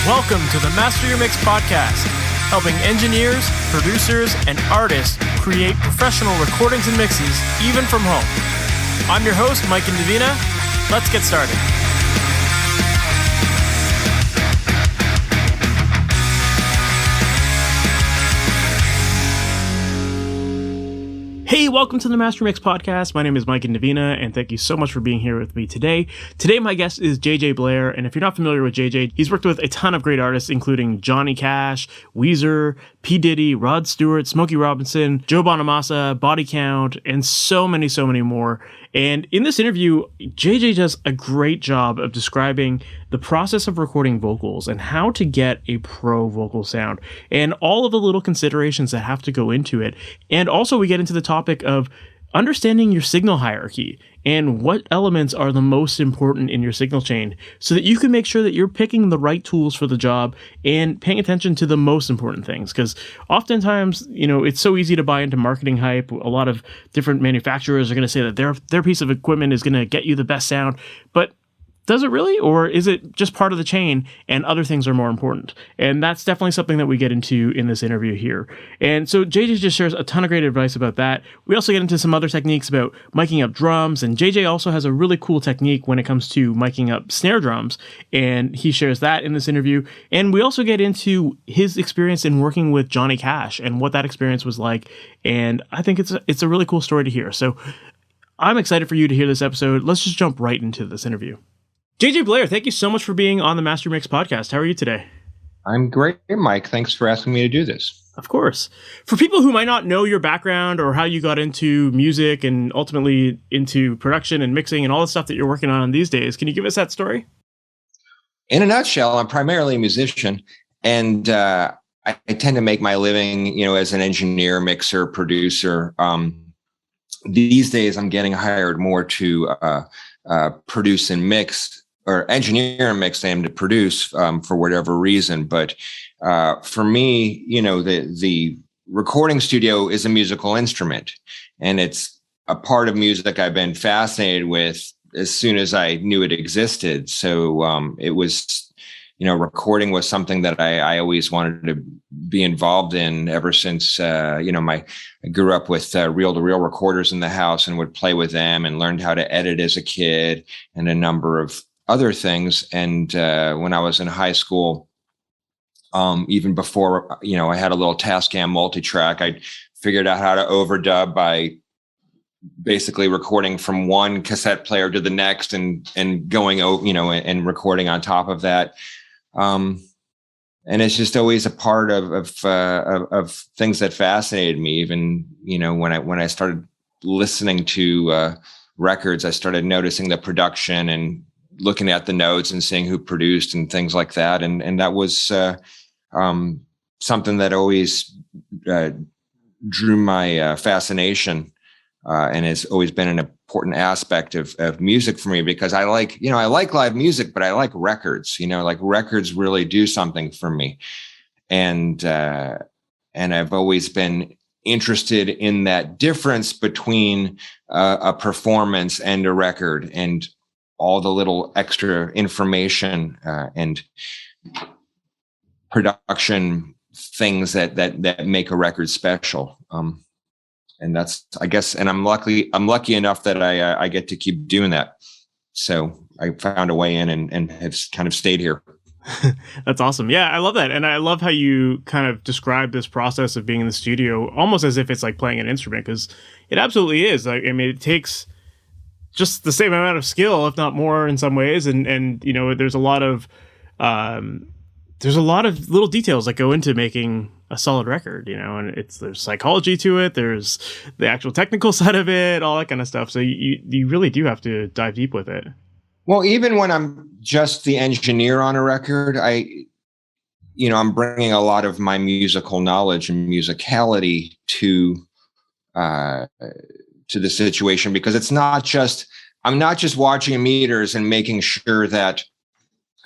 Welcome to the Master Your Mix podcast, helping engineers, producers, and artists create professional recordings and mixes, even from home. I'm your host, Mike and Davina. Let's get started. Hey, welcome to the MasterYourMix podcast. My name is Mike and Davina, and thank you so much for being here with me today. Today, my guest is JJ Blair, and if you're not familiar with JJ, he's worked with a ton of great artists, including Jonny Cash, Weezer, P. Diddy, Rod Stewart, Smokey Robinson, Joe Bonamassa, Body Count, and so many more. And in this interview, JJ does a great job of describing the process of recording vocals and how to get a pro vocal sound and all of the little considerations that have to go into it. And also we get into the topic of understanding your signal hierarchy and what elements are the most important in your signal chain so that you can make sure that you're picking the right tools for the job and paying attention to the most important things. Because oftentimes, it's so easy to buy into marketing hype. A lot of different manufacturers are going to say that their piece of equipment is going to get you the best sound, but does it really? Or is it just part of the chain and other things are more important? And that's definitely something that we get into in this interview here. And so JJ just shares a ton of great advice about that. We also get into some other techniques about miking up drums. And JJ also has a really cool technique when it comes to miking up snare drums. And he shares that in this interview. And we also get into his experience in working with Jonny Cash and what that experience was like. And I think it's a really cool story to hear. So I'm excited for you to hear this episode. Let's just jump right into this interview. JJ Blair, thank you so much for being on the MasterYourMix podcast. How are you today? I'm great, Mike. Thanks for asking me to do this. Of course. For people who might not know your background or how you got into music and ultimately into production and mixing and all the stuff that you're working on these days, can you give us that story? In a nutshell, I'm primarily a musician, and I tend to make my living, as an engineer, mixer, producer. These days, I'm getting hired more to produce and mix, or engineer and mix them to produce for whatever reason. But for me, the recording studio is a musical instrument, and it's a part of music I've been fascinated with as soon as I knew it existed. So it was, recording was something that I always wanted to be involved in ever since, I grew up with reel-to-reel recorders in the house and would play with them and learned how to edit as a kid and a number of other things. And when I was in high school, even before, I had a little Tascam multi-track, I figured out how to overdub by basically recording from one cassette player to the next and going, and recording on top of that. And it's just always a part of things that fascinated me. Even, when I started listening to records, I started noticing the production and looking at the notes and seeing who produced and things like that. And that was something that always drew my fascination. And it's always been an important aspect of music for me, because I like live music, but I like records, like records really do something for me. And I've always been interested in that difference between a performance and a record and all the little extra information and production things that make a record special. And that's, I guess, and I'm lucky enough that I get to keep doing that. So I found a way in and have kind of stayed here. That's awesome. Yeah, I love that. And I love how you kind of describe this process of being in the studio almost as if it's like playing an instrument, because it absolutely is. It takes just the same amount of skill, if not more in some ways. And there's a lot of little details that go into making a solid record, and there's psychology to it. There's the actual technical side of it, all that kind of stuff. So you really do have to dive deep with it. Well, even when I'm just the engineer on a record, I'm bringing a lot of my musical knowledge and musicality to the situation, because I'm not just watching meters and making sure that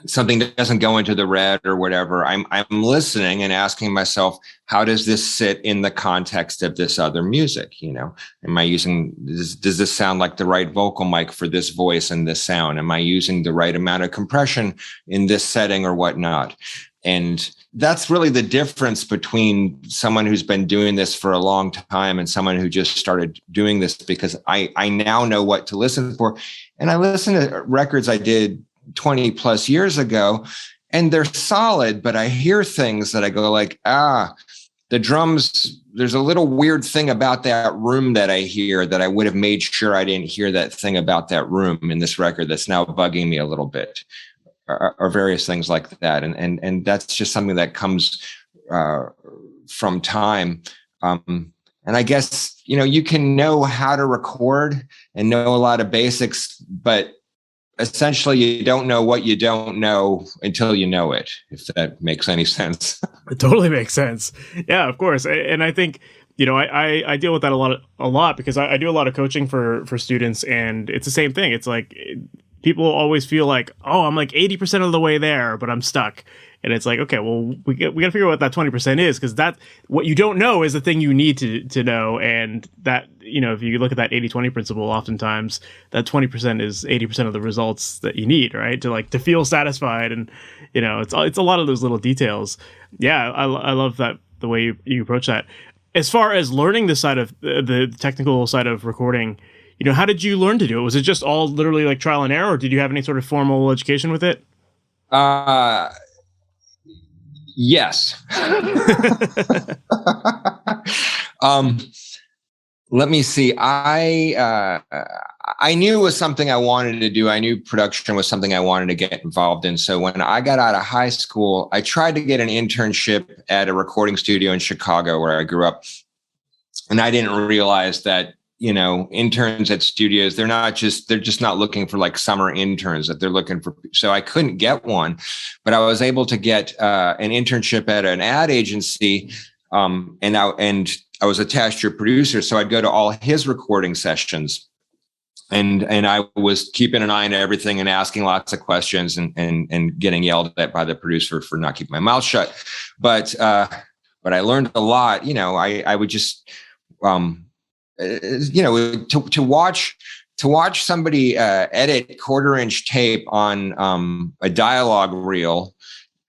something that doesn't go into the red or whatever, I'm listening and asking myself, how does this sit in the context of this other music? You know, am I using, does this sound like the right vocal mic for this voice and this sound? Am I using the right amount of compression in this setting or whatnot? And that's really the difference between someone who's been doing this for a long time and someone who just started doing this, because I now know what to listen for. And I listen to records I did 20 plus years ago, and they're solid, but I hear things that I go like, the drums, there's a little weird thing about that room that I hear that I would have made sure I didn't hear that thing about that room in this record that's now bugging me a little bit, or various things like that. And that's just something that comes from time. And I guess, you know, you can know how to record and know a lot of basics, but essentially you don't know what you don't know until you know it, if that makes any sense. It totally makes sense. Yeah, of course. And I think, you know, I deal with that a lot because I do a lot of coaching for students, and it's the same thing. It's like people always feel like, oh, I'm like 80% of the way there, but I'm stuck. And it's like, okay, well, we got to figure out what that 20% is, because that, what you don't know is the thing you need to know. And that, you know, if you look at that 80-20 principle, oftentimes that 20% is 80% of the results that you need, right? To feel satisfied. And, you know, it's a lot of those little details. Yeah, I love that, the way you approach that. As far as learning this side of the technical side of recording, you know, how did you learn to do it? Was it just all literally like trial and error, or did you have any sort of formal education with it? Yes. Let me see. I knew it was something I wanted to do. I knew production was something I wanted to get involved in. So when I got out of high school, I tried to get an internship at a recording studio in Chicago, where I grew up. And I didn't realize that, you know, interns at studios, they're just not looking for like summer interns, that they're looking for. So I couldn't get one, but I was able to get an internship at an ad agency. And I was attached to a producer. So I'd go to all his recording sessions, and I was keeping an eye on everything and asking lots of questions, and getting yelled at by the producer for not keeping my mouth shut. But I learned a lot. You know, I would just, you know, to watch somebody edit 1/4-inch tape on a dialogue reel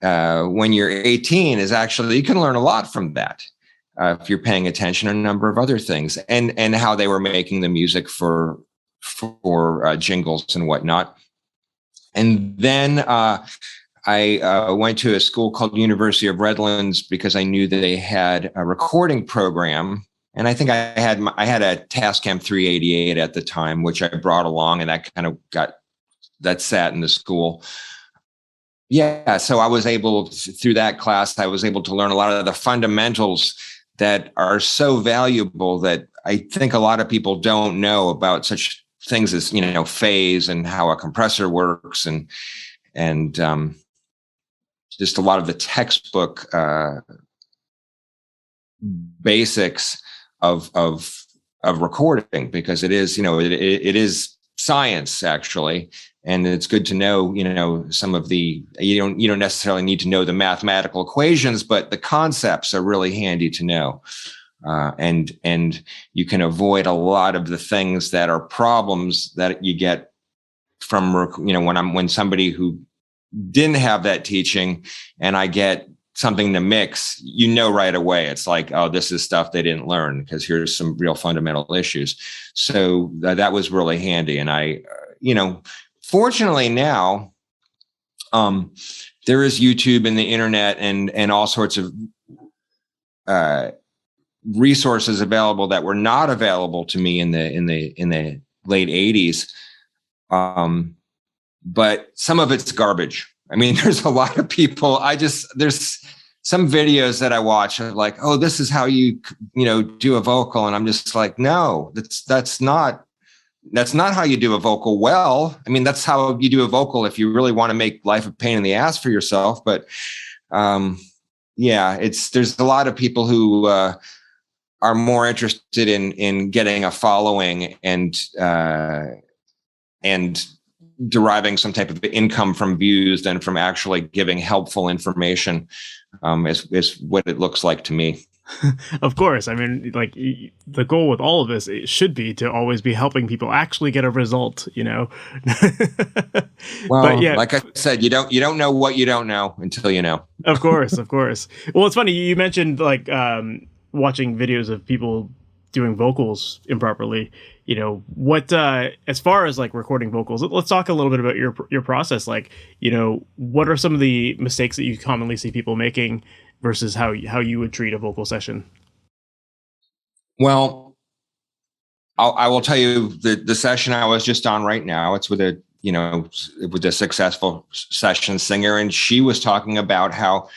when you're 18 is actually, you can learn a lot from that if you're paying attention to a number of other things, and how they were making the music for jingles and whatnot. And then I went to a school called University of Redlands, because I knew that they had a recording program. And I think I had a Tascam 388 at the time, which I brought along, and that kind of sat in the school. Yeah. So I was able, through that class, I was able to learn a lot of the fundamentals that are so valuable, that I think a lot of people don't know about, such things as, you know, phase and how a compressor works, and just a lot of the textbook basics of recording, because it is, you know, it is science actually. And it's good to know, you know, some of the, you don't necessarily need to know the mathematical equations, but the concepts are really handy to know. And you can avoid a lot of the things that are problems that you get from, you know, when somebody who didn't have that teaching, and I get something to mix, you know, right away, it's like, oh, this is stuff they didn't learn, because here's some real fundamental issues. So that was really handy. And I, you know, fortunately now, there is YouTube and the internet and all sorts of resources available that were not available to me in the late 80s. But some of it's garbage. I mean, there's a lot of people. There's some videos that I watch of like, oh, this is how you know, do a vocal. And I'm just like, no, that's not how you do a vocal well. I mean, that's how you do a vocal if you really want to make life a pain in the ass for yourself. But yeah, there's a lot of people who are more interested in getting a following and deriving some type of income from views than from actually giving helpful information, is what it looks like to me. Of course. I mean, like, the goal with all of this, it should be to always be helping people actually get a result, you know? Well, but yeah, like I said, you don't know what you don't know until you know. Of course. Well, it's funny. You mentioned like watching videos of people doing vocals improperly. You know, what, as far as like recording vocals, let's talk a little bit about your process. Like, you know, what are some of the mistakes that you commonly see people making versus how you would treat a vocal session? Well, I will tell you the session I was just on right now, it's with a successful session singer. And she was talking about how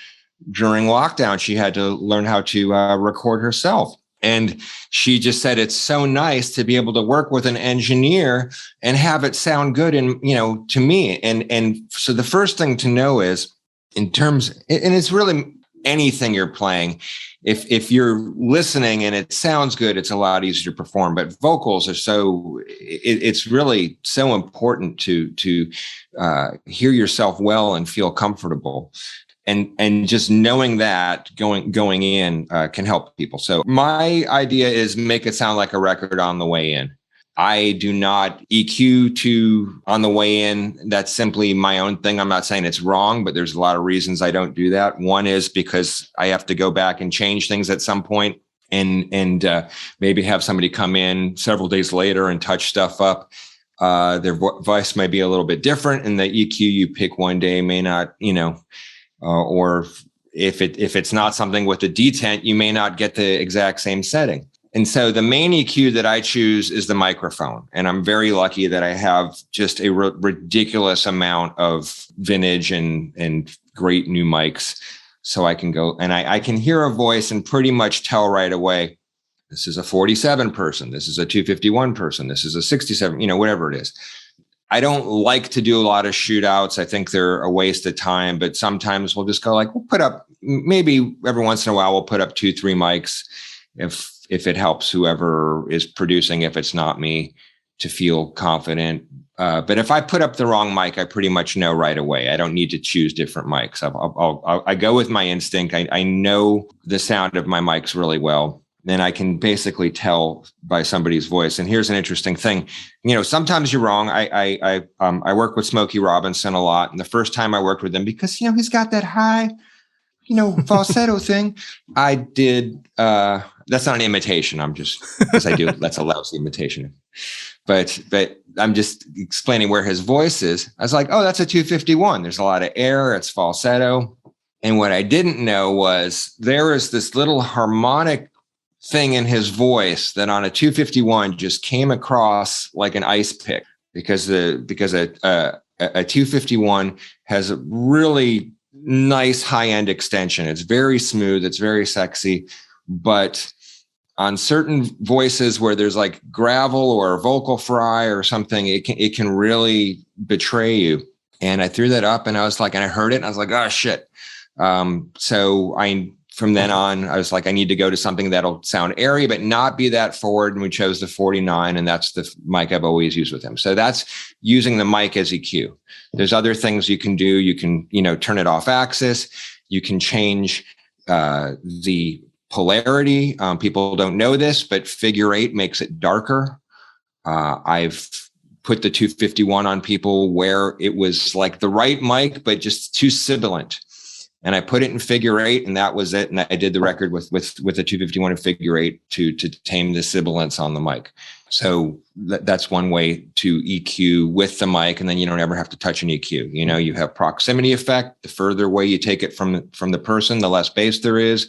during lockdown, she had to learn how to record herself. And she just said, it's so nice to be able to work with an engineer and have it sound good. And, you know, to me, and so the first thing to know is in terms, and it's really anything you're playing, if you're listening and it sounds good, it's a lot easier to perform. But vocals are it's really so important to hear yourself well and feel comfortable. And just knowing that going in can help people. So my idea is make it sound like a record on the way in. I do not EQ on the way in. That's simply my own thing. I'm not saying it's wrong, but there's a lot of reasons I don't do that. One is because I have to go back and change things at some point and maybe have somebody come in several days later and touch stuff up. Their voice may be a little bit different, and the EQ you pick one day may not, or if it's not something with the detent, you may not get the exact same setting. And so the main EQ that I choose is the microphone. And I'm very lucky that I have just a ridiculous amount of vintage and great new mics. So I can go and I can hear a voice and pretty much tell right away, this is a 47 person, this is a 251 person, this is a 67, whatever it is. I don't like to do a lot of shootouts. I think they're a waste of time, but sometimes we'll just go like, we'll put up, maybe every once in a while, we'll put up 2-3 mics if it helps whoever is producing, if it's not me, to feel confident. But if I put up the wrong mic, I pretty much know right away. I don't need to choose different mics. I go with my instinct. I know the sound of my mics really well. Then I can basically tell by somebody's voice. And here's an interesting thing. Sometimes you're wrong. I work with Smokey Robinson a lot. And the first time I worked with him, because, he's got that high, falsetto thing. I did, that's not an imitation. I'm just, because I do, that's a lousy imitation. But I'm just explaining where his voice is. I was like, oh, that's a 251. There's a lot of air. It's falsetto. And what I didn't know was there is this little harmonic thing in his voice that on a 251 just came across like an ice pick, because a 251 has a really nice high-end extension. It's very smooth. It's very sexy. But on certain voices where there's like gravel or a vocal fry or something, it can really betray you. And I threw that up and I was like, and I heard it and I was like, oh shit. From then on, I was like, I need to go to something that'll sound airy, but not be that forward. And we chose the 49, and that's the mic I've always used with him. So that's using the mic as EQ. There's other things you can do. You can, turn it off axis. You can change the polarity. People don't know this, but figure 8 makes it darker. I've put the 251 on people where it was like the right mic, but just too sibilant. And I put it in figure 8, and that was it. And I did the record with the 251 in figure 8 to tame the sibilance on the mic. So that's one way to EQ with the mic, and then you don't ever have to touch an EQ. You have proximity effect. The further away you take it from the person, the less bass there is.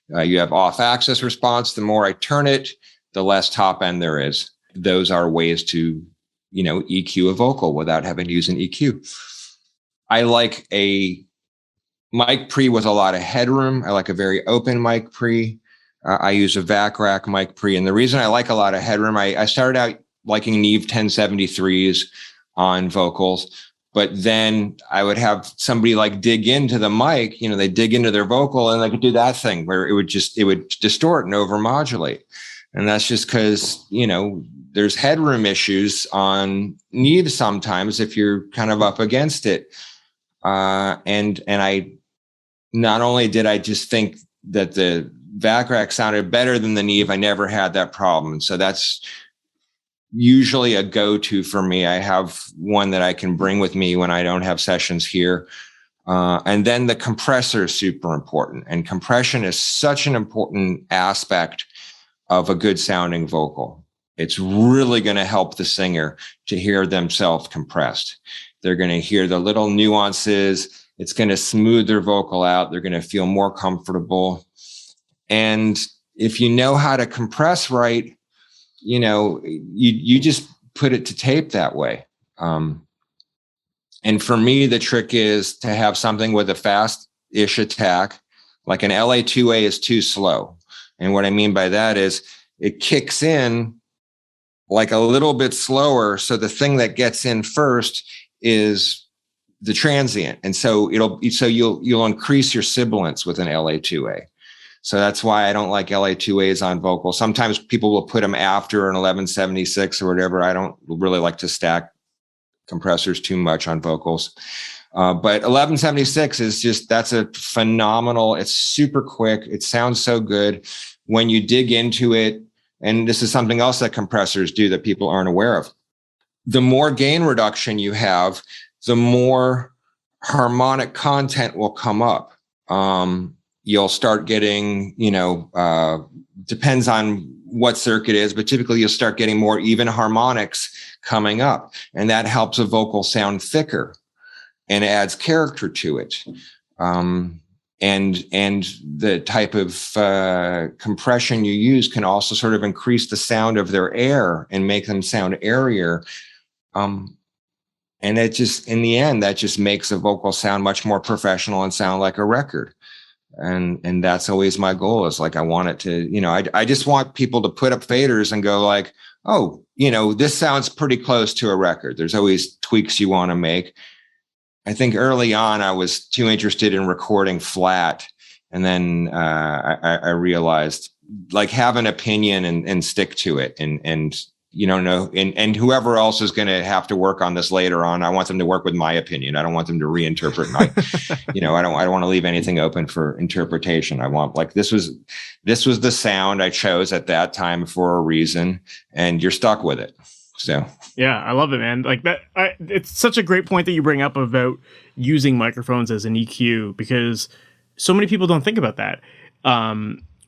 You have off-axis response. The more I turn it, the less top end there is. Those are ways to, EQ a vocal without having to use an EQ. I like a mic pre with a lot of headroom. I like a very open mic pre. I use a vac rack mic pre. And the reason I like a lot of headroom, I started out liking Neve 1073s on vocals, but then I would have somebody like dig into the mic, they dig into their vocal and they could do that thing where it would distort and overmodulate. And that's just because, there's headroom issues on Neve sometimes if you're kind of up against it. And I, not only did I just think that the vac rack sounded better than the Neve, I never had that problem. So that's usually a go-to for me. I have one that I can bring with me when I don't have sessions here. And then the compressor is super important. And compression is such an important aspect of a good sounding vocal. It's really going to help the singer to hear themselves compressed. They're going to hear the little nuances. It's going to smooth their vocal out. They're going to feel more comfortable. And if you know how to compress right, you just put it to tape that way. And for me, the trick is to have something with a fast-ish attack. Like an LA2A is too slow. And what I mean by that is it kicks in like a little bit slower. So the thing that gets in first is the transient. And so you'll increase your sibilance with an LA2A. So that's why I don't like LA2As on vocals. Sometimes people will put them after an 1176 or whatever. I don't really like to stack compressors too much on vocals. But 1176 is that's a phenomenal, it's super quick. It sounds so good when you dig into it. And this is something else that compressors do that people aren't aware of. The more gain reduction you have, the more harmonic content will come up. You'll start getting, depends on what circuit is, but typically you'll start getting more even harmonics coming up. And that helps a vocal sound thicker and adds character to it. And the type of compression you use can also sort of increase the sound of their air and make them sound airier. And it just, in the end, that just makes a vocal sound much more professional and sound like a record. And that's always my goal, is like, I want it to, I just want people to put up faders and go like, oh, this sounds pretty close to a record. There's always tweaks you want to make. I think early on I was too interested in recording flat. And then I realized, like, have an opinion and stick to it. And whoever else is going to have to work on this later on, I want them to work with my opinion. I don't want them to reinterpret my, I don't want to leave anything open for interpretation. I want, like, this was the sound I chose at that time for a reason, and you're stuck with it. So yeah, I love it, man. Like that, it's such a great point that you bring up about using microphones as an EQ, because so many people don't think about that.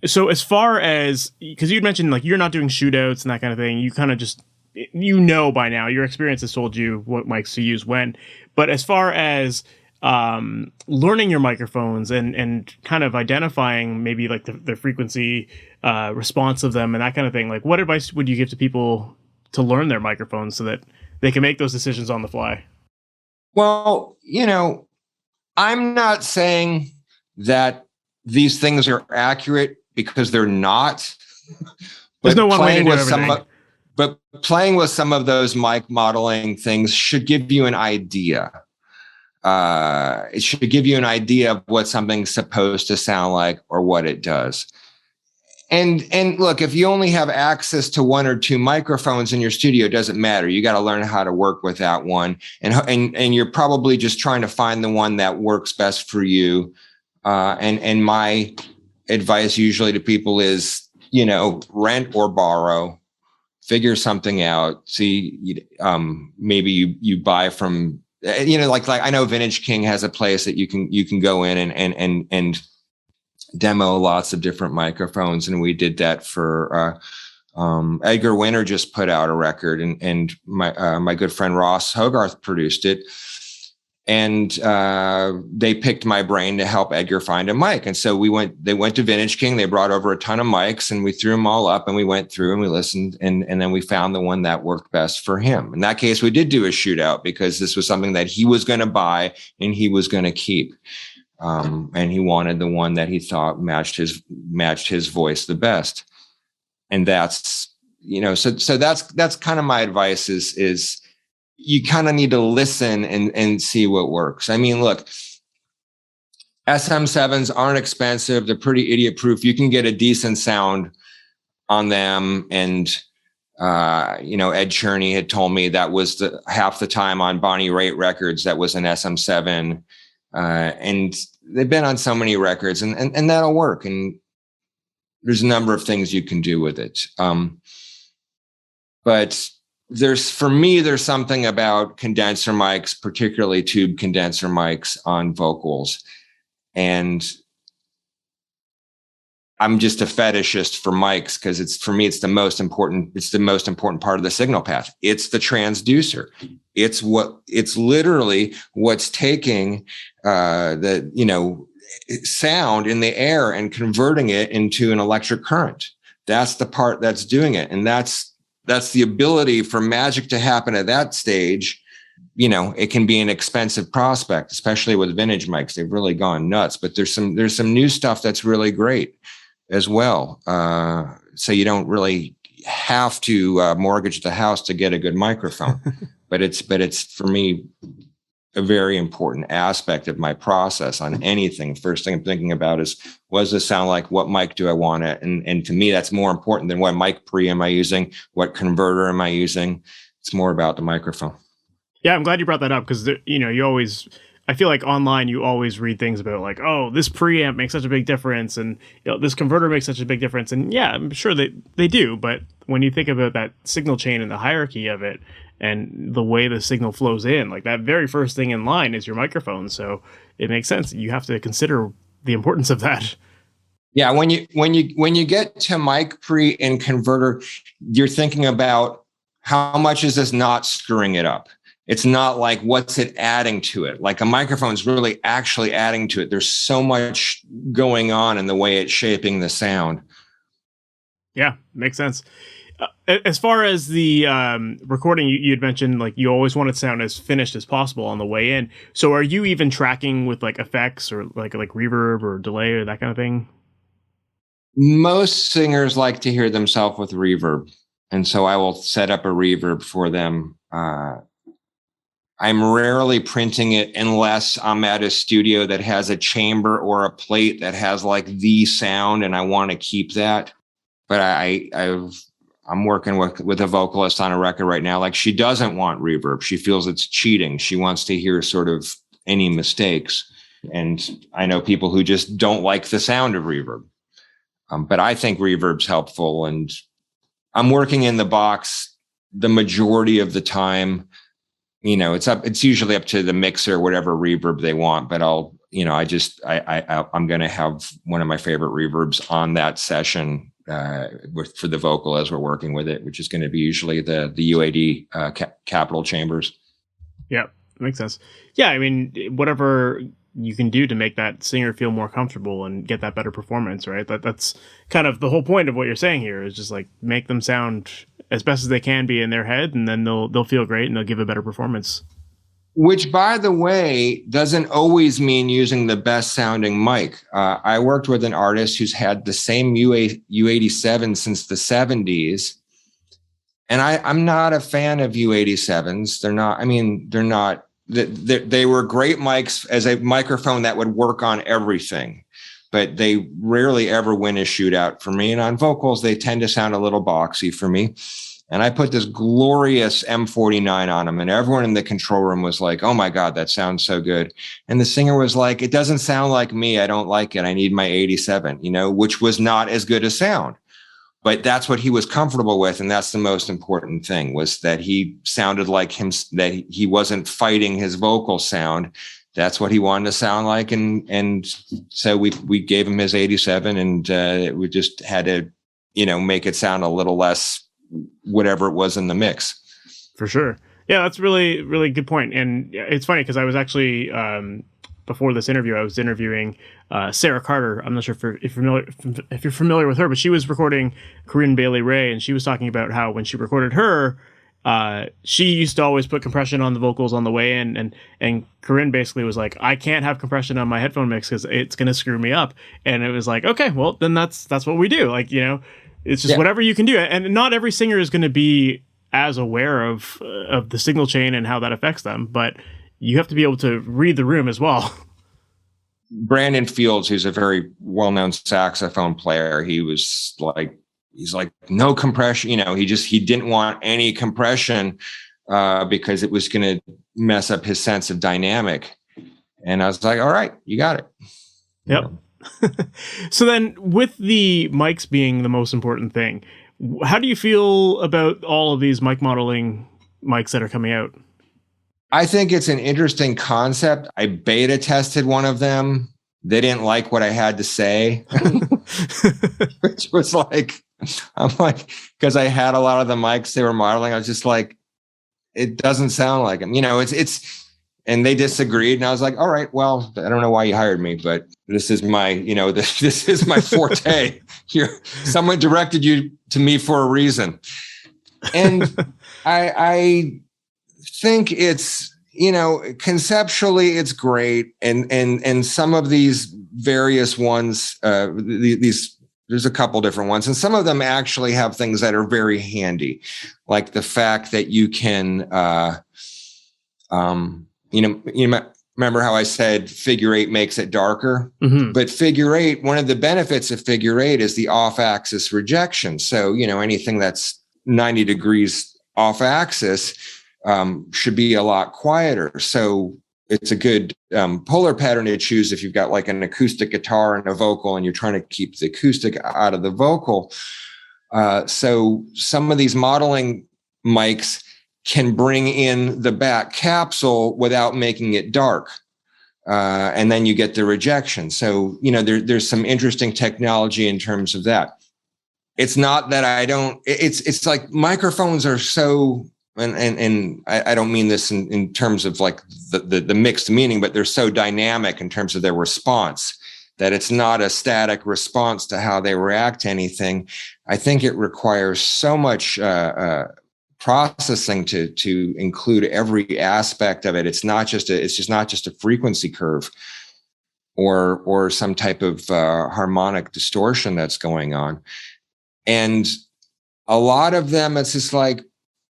So as far as, because you'd mentioned like you're not doing shootouts and that kind of thing, you kind of just, by now, your experience has told you what mics to use when. But as far as learning your microphones and kind of identifying maybe like the frequency response of them and that kind of thing, like what advice would you give to people to learn their microphones so that they can make those decisions on the fly? Well, I'm not saying that these things are accurate, because they're not. There's no one way to do everything. But playing with some of those mic modeling things should give you an idea. It should give you an idea of what something's supposed to sound like or what it does. And look, if you only have access to one or two microphones in your studio, it doesn't matter. You got to learn how to work with that one. And you're probably just trying to find the one that works best for you. And my advice usually to people is, rent or borrow, figure something out. See, maybe you buy from, like I know Vintage King has a place that you can go in and demo lots of different microphones. And we did that for, Edgar Winter just put out a record, and my good friend Ross Hogarth produced it. And they picked my brain to help Edgar find a mic. And so they went to Vintage King. They brought over a ton of mics, and we threw them all up, and we went through and we listened. And then we found the one that worked best for him. In that case, we did do a shootout, because this was something that he was going to buy and he was going to keep. And he wanted the one that he thought matched his voice the best. And that's, so that's kind of my advice is you kind of need to listen and see what works. I mean, look, SM7s aren't expensive. They're pretty idiot proof. You can get a decent sound on them. And, Ed Cherney had told me that was half the time on Bonnie Raitt records, that was an SM7. And they've been on so many records, and that'll work. And there's a number of things you can do with it. But there's something about condenser mics, particularly tube condenser mics on vocals. And I'm just a fetishist for mics because it's the most important part of the signal path. It's the transducer. It's literally what's taking sound in the air and converting it into an electric current. That's the part that's doing it. And that's the ability for magic to happen at that stage. It can be an expensive prospect, especially with vintage mics. They've really gone nuts, but there's some new stuff that's really great as well. So you don't really have to mortgage the house to get a good microphone, but it's for me a very important aspect of my process on anything. First thing I'm thinking about is, what does this sound like? What mic do I want it? And to me, that's more important than what mic pre am I using? What converter am I using? It's more about the microphone. Yeah, I'm glad you brought that up because, I feel like online you always read things about like, oh, this preamp makes such a big difference, and this converter makes such a big difference. And yeah, I'm sure they do. But when you think about that signal chain and the hierarchy of it and the way the signal flows in, like that very first thing in line is your microphone. So it makes sense. You have to consider the importance of that. Yeah, when you get to mic pre and converter, you're thinking about how much is this not screwing it up. It's not like what's it adding to it. Like a microphone is really actually adding to it. There's so much going on in the way it's shaping the sound. Yeah, makes sense. As far as the recording, you had mentioned like you always want it to sound as finished as possible on the way in. So are you even tracking with like effects or like reverb or delay or that kind of thing? Most singers like to hear themselves with reverb, and so I will set up a reverb for them. I'm rarely printing it unless I'm at a studio that has a chamber or a plate that has like the sound, and I want to keep that. But I'm working with a vocalist on a record right now. Like, she doesn't want reverb. She feels it's cheating. She wants to hear sort of any mistakes. And I know people who just don't like the sound of reverb. But I think reverb's helpful, and I'm working in the box the majority of the time. It's usually up to the mixer, whatever reverb they want, but I'm going to have one of my favorite reverbs on that session for the vocal as we're working with it, which is going to be usually the UAD capital chambers. Yeah, makes sense. Yeah, I mean, whatever you can do to make that singer feel more comfortable and get that better performance, right? That's kind of the whole point of what you're saying here, is just like make them sound as best as they can be in their head, and then they'll feel great and they'll give a better performance. Which, by the way, doesn't always mean using the best sounding mic. I worked with an artist who's had the same U87 since the 70s. And I'm not a fan of U87s. They were great mics as a microphone that would work on everything, but they rarely ever win a shootout for me. And on vocals, they tend to sound a little boxy for me. And I put this glorious M49 on them, and everyone in the control room was like, oh my God, that sounds so good. And the singer was like, it doesn't sound like me. I don't like it. I need my 87, which was not as good a sound. But that's what he was comfortable with. And that's the most important thing, was that he sounded like him, that he wasn't fighting his vocal sound. That's what he wanted to sound like. And so we gave him his 87, and we just had to, make it sound a little less whatever it was in the mix. For sure. Yeah, that's really, really good point. And it's funny because I was actually, before this interview, I was interviewing Sarah Carter. I'm not sure if you're familiar with her, but she was recording Corinne Bailey Rae, and she was talking about how when she recorded her, she used to always put compression on the vocals on the way in, and Corinne basically was like, I can't have compression on my headphone mix because it's going to screw me up. And it was like, okay, well then that's what we do. Like, it's just whatever you can do. And not every singer is going to be as aware of the signal chain and how that affects them, but you have to be able to read the room as well. Brandon Fields, who's a very well-known saxophone player, he was like, he's like, no compression. He didn't want any compression because it was going to mess up his sense of dynamic. And I was like, all right, you got it. Yep. So then with the mics being the most important thing, how do you feel about all of these mic modeling mics that are coming out? I think it's an interesting concept. I beta tested one of them. They didn't like what I had to say, which was like, I'm like, because I had a lot of the mics they were modeling. I was just like, it doesn't sound like them. And they disagreed. And I was like, all right, well, I don't know why you hired me, but this is my, this is my forte here. Someone directed you to me for a reason. And I think it's, conceptually it's great. And some of these various ones, there's a couple different ones, and some of them actually have things that are very handy, like the fact that you can, remember how I said figure eight makes it darker, but figure eight, one of the benefits of figure eight is the off axis rejection. So, anything that's 90 degrees off axis should be a lot quieter. So it's a good polar pattern to choose if you've got like an acoustic guitar and a vocal and you're trying to keep the acoustic out of the vocal. So some of these modeling mics can bring in the back capsule without making it dark. And then you get the rejection. So, there's some interesting technology in terms of that. It's not that it's like microphones are so, and I don't mean this in terms of like the mixed meaning, but they're so dynamic in terms of their response that it's not a static response to how they react to anything. I think it requires so much processing to include every aspect of it. It's just not just a frequency curve or some type of harmonic distortion that's going on. And a lot of them, it's just like,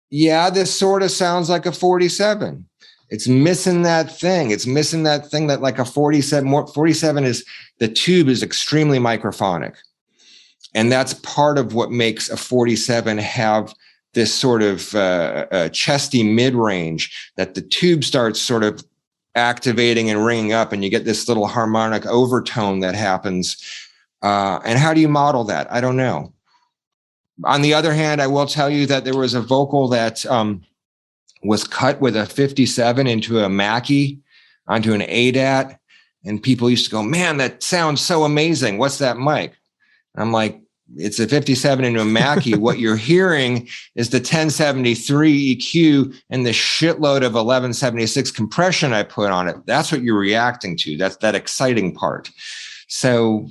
yeah, this sort of sounds like a 47. It's missing that thing. It's missing that thing that like a 47 is, the tube is extremely microphonic. And that's part of what makes a 47 have this sort of chesty mid-range, that the tube starts sort of activating and ringing up, and you get this little harmonic overtone that happens. And how do you model that? I don't know. On the other hand, I will tell you that there was a vocal that was cut with a 57 into a Mackie onto an ADAT, and people used to go, man, that sounds so amazing. What's that mic? I'm like, it's a 57 into a Mackie. What you're hearing is the 1073 EQ and the shitload of 1176 compression I put on it. That's what you're reacting to. That's that exciting part. So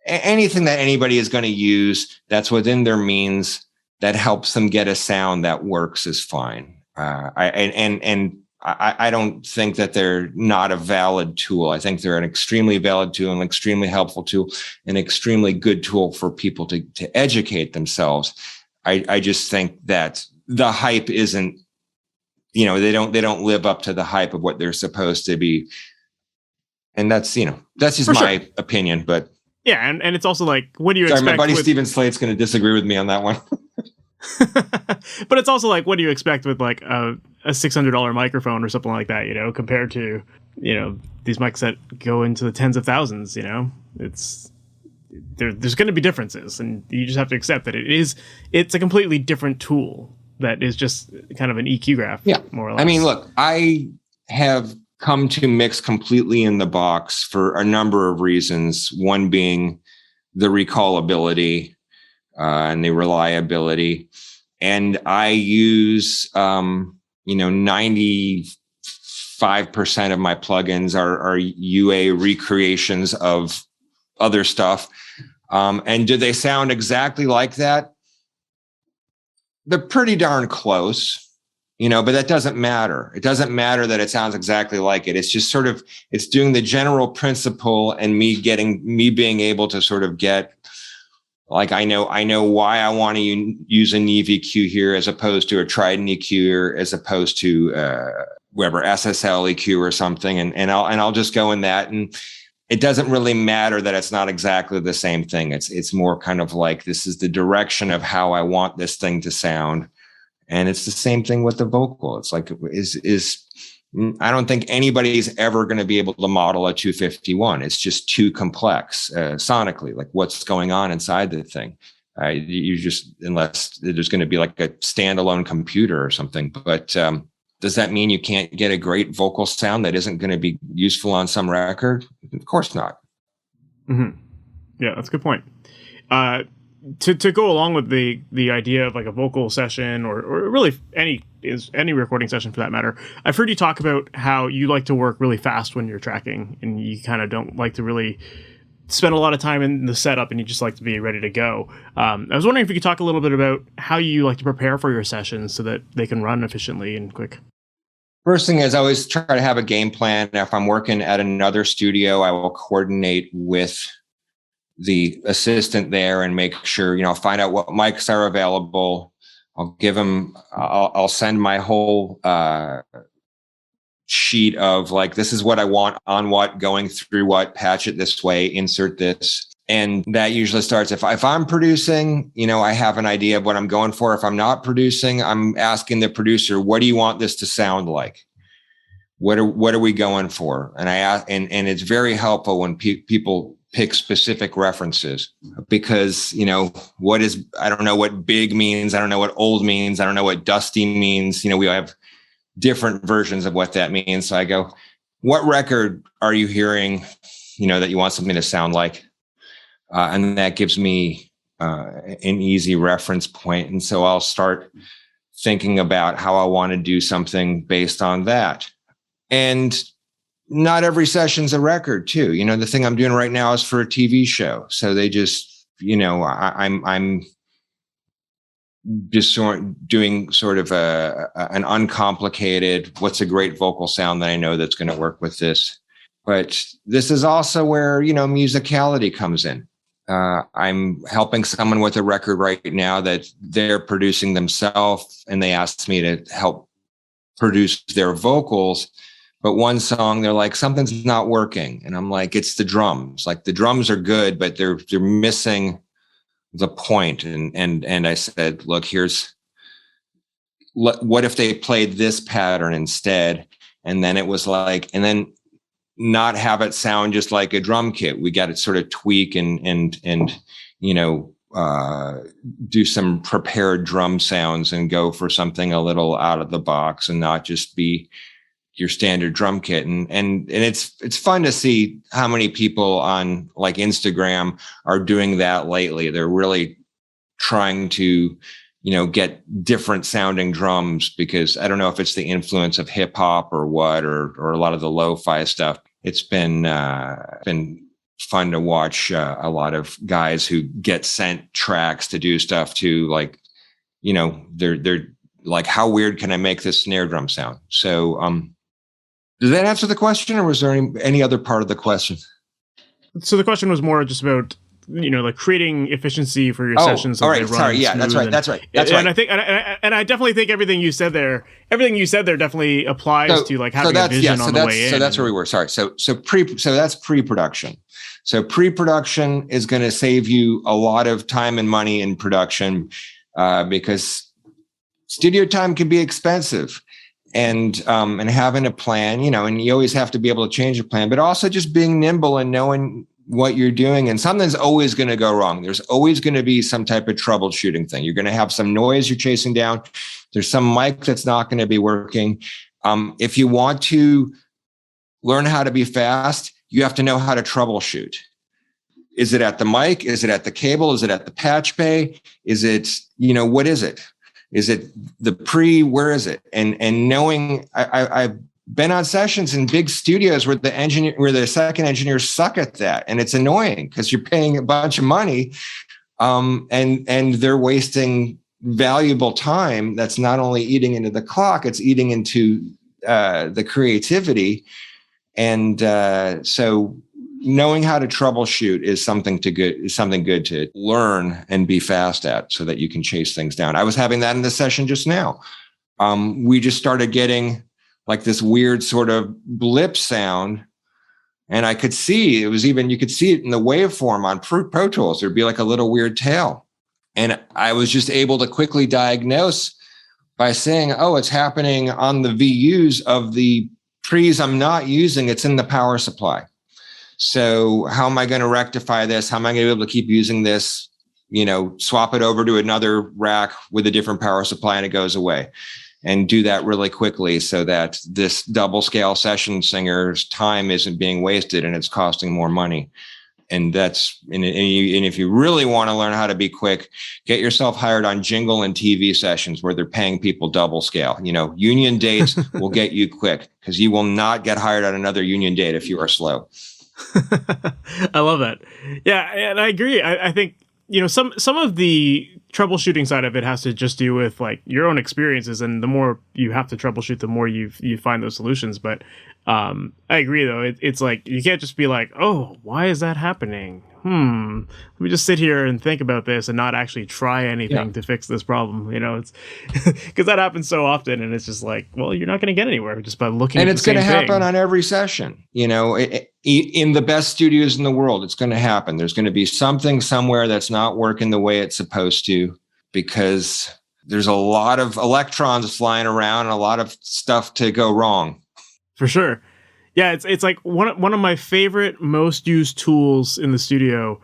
anything that anybody is going to use that's within their means that helps them get a sound that works is fine. I don't think that they're not a valid tool. I think they're an extremely valid tool, an extremely helpful tool, an extremely good tool for people to educate themselves. I just think that the hype isn't, they don't live up to the hype of what they're supposed to be. And that's just for my opinion, but yeah. And it's also like, what do you expect? My buddy Steven Slate's going to disagree with me on that one. But it's also like, what do you expect with like a $600 microphone or something like that, compared to, these mics that go into the tens of thousands, it's there's going to be differences, and you just have to accept that it's a completely different tool that is just kind of an EQ graph. Yeah. More or less. I mean, look, I have come to mix completely in the box for a number of reasons. One being the recallability, and the reliability. And I use, 95% of my plugins are UA recreations of other stuff. And do they sound exactly like that? They're pretty darn close, but that doesn't matter. It doesn't matter that it sounds exactly like it. It's just sort of, it's doing the general principle and me being able to sort of get, like, I know why I want to use a Neve EQ here as opposed to a Trident EQ here, as opposed to whatever SSL EQ or something, and I'll just go in that, and it doesn't really matter that it's not exactly the same thing. It's more kind of like, this is the direction of how I want this thing to sound. And it's the same thing with the vocal. It's like, I don't think anybody's ever going to be able to model a 251. It's just too complex sonically, like what's going on inside the thing. You just, unless there's going to be like a standalone computer or something. But does that mean you can't get a great vocal sound that isn't going to be useful on some record? Of course not. Mm-hmm. Yeah, that's a good point. To go along with the idea of like a vocal session or really any recording session for that matter, I've heard you talk about how you like to work really fast when you're tracking, and you kind of don't like to really spend a lot of time in the setup, and you just like to be ready to go. I was wondering if you could talk a little bit about how you like to prepare for your sessions so that they can run efficiently and quick. First thing is I always try to have a game plan. If I'm working at another studio, I will coordinate with the assistant there and make sure, find out what mics are available. I'll send my whole sheet of like, this is what I want on what, going through what, patch it this way, insert this. And that usually starts, if I'm producing, I have an idea of what I'm going for. If I'm not producing, I'm asking the producer, what do you want this to sound like? What are we going for? And and it's very helpful when people pick specific references, because, I don't know what big means. I don't know what old means. I don't know what dusty means. We have different versions of what that means. So I go, what record are you hearing, that you want something to sound like? And that gives me an easy reference point. And so I'll start thinking about how I want to do something based on that. And not every session's a record too. The thing I'm doing right now is for a TV show. So they just, I'm just doing sort of an uncomplicated, what's a great vocal sound that I know that's going to work with this. But this is also where, musicality comes in. I'm helping someone with a record right now that they're producing themselves, and they asked me to help produce their vocals. But one song, they're like, something's not working. And I'm like, it's the drums. Like, the drums are good, but they're missing the point. And I said, look, what if they played this pattern instead? And then it was like, and then not have it sound just like a drum kit. We got to sort of tweak and do some prepared drum sounds and go for something a little out of the box and not just be your standard drum kit. And it's fun to see how many people on like Instagram are doing that lately. They're really trying to, get different sounding drums, because I don't know if it's the influence of hip hop or what, or a lot of the lo-fi stuff. It's been fun to watch a lot of guys who get sent tracks to do stuff to, like, they're like, how weird can I make this snare drum sound? So, does that answer the question, or was there any other part of the question? So the question was more just about, like creating efficiency for your sessions. All right. Sorry. Yeah, that's right. That's right. And I think, and I definitely think everything you said there definitely applies to like having a vision on the way in. So that's where we were. Sorry. So that's pre-production. So pre-production is going to save you a lot of time and money in production, because studio time can be expensive. And having a plan, and you always have to be able to change your plan, but also just being nimble and knowing what you're doing. And something's always going to go wrong. There's always going to be some type of troubleshooting thing. You're going to have some noise you're chasing down. There's some mic that's not going to be working. If you want to learn how to be fast, you have to know how to troubleshoot. Is it at the mic? Is it at the cable? Is it at the patch bay? Is it, what is it? Is it the where is it? And knowing, I've been on sessions in big studios where the second engineers suck at that. And it's annoying because you're paying a bunch of money, and they're wasting valuable time. That's not only eating into the clock, it's eating into the creativity. And so knowing how to troubleshoot is something good to learn and be fast at, so that you can chase things down. I was having that in the session just now. We just started getting like this weird sort of blip sound And I could see you could see it in the waveform on Pro Tools. There'd be like a little weird tail. And I was just able to quickly diagnose by saying, oh, it's happening on the VUs of the pre's I'm not using. It's in the power supply. So how am I going to rectify this? How am I going to be able to keep using this? Swap it over to another rack with a different power supply and it goes away. And do that really quickly so that this double scale session singer's time isn't being wasted and it's costing more money. And if you really want to learn how to be quick, get yourself hired on jingle and TV sessions where they're paying people double scale. Union dates will get you quick because you will not get hired on another union date if you are slow. I love that. Yeah, and I agree. I think some of the troubleshooting side of it has to just do with like your own experiences, and the more you have to troubleshoot, the more you find those solutions. But I agree, though. It's like you can't just be like, oh, why is that happening? Let me just sit here and think about this and not actually try anything to fix this problem. It's because that happens so often, and it's just like, well, you're not going to get anywhere just by looking. And at it's going to happen on every session. In the best studios in the world, it's going to happen. There's going to be something somewhere that's not working the way it's supposed to, because there's a lot of electrons flying around and a lot of stuff to go wrong. For sure. Yeah, it's like one of my favorite, most used tools in the studio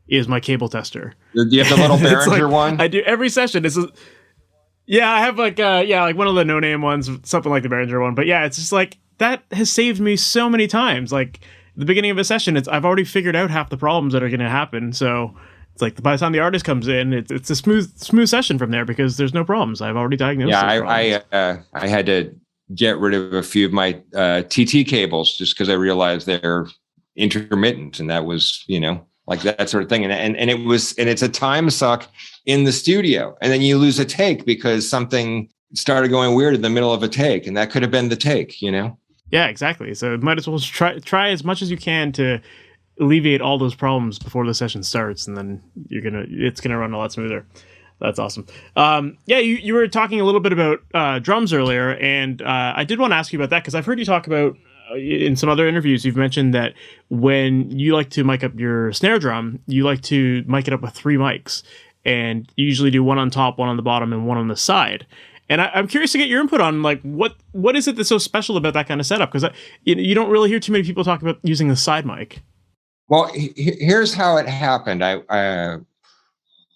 is my cable tester. Do you have the little Behringer one? I do every session. I have like one of the no-name ones, something like the Behringer one. But yeah, it's just like that has saved me so many times. Like the beginning of a session, I've already figured out half the problems that are going to happen. So it's like by the time the artist comes in, it's a smooth session from there because there's no problems. I've already diagnosed. Yeah, I had to get rid of a few of my TT cables just because I realized they're intermittent, and that was like that sort of thing. And it's a time suck in the studio, and then you lose a take because something started going weird in the middle of a take, and that could have been the take. Yeah, exactly. So might as well try as much as you can to alleviate all those problems before the session starts, and then it's gonna run a lot smoother. That's awesome. You were talking a little bit about drums earlier, and I did want to ask you about that because I've heard you talk about in some other interviews. You've mentioned that when you like to mic up your snare drum, you like to mic it up with 3 mics, and you usually do one on top, one on the bottom, and one on the side. And I'm curious to get your input on like what is it that's so special about that kind of setup? Because you don't really hear too many people talk about using the side mic. Well, here's how it happened.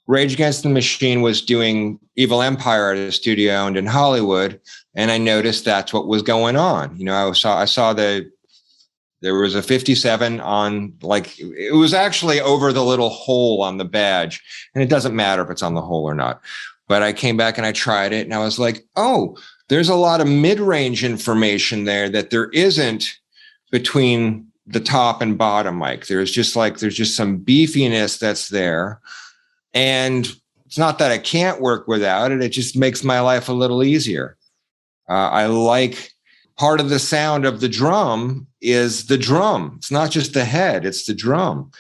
Rage Against the Machine was doing Evil Empire at a studio owned in Hollywood, and I noticed that's what was going on. I saw there was a 57 on, like, it was actually over the little hole on the badge, and it doesn't matter if it's on the hole or not. But I came back and I tried it, and I was like, oh, there's a lot of mid-range information there that there isn't between the top and bottom mic. There's just some beefiness that's there. And it's not that I can't work without it. It just makes my life a little easier. I like part of the sound of the drum is the drum. It's not just the head, it's the drum.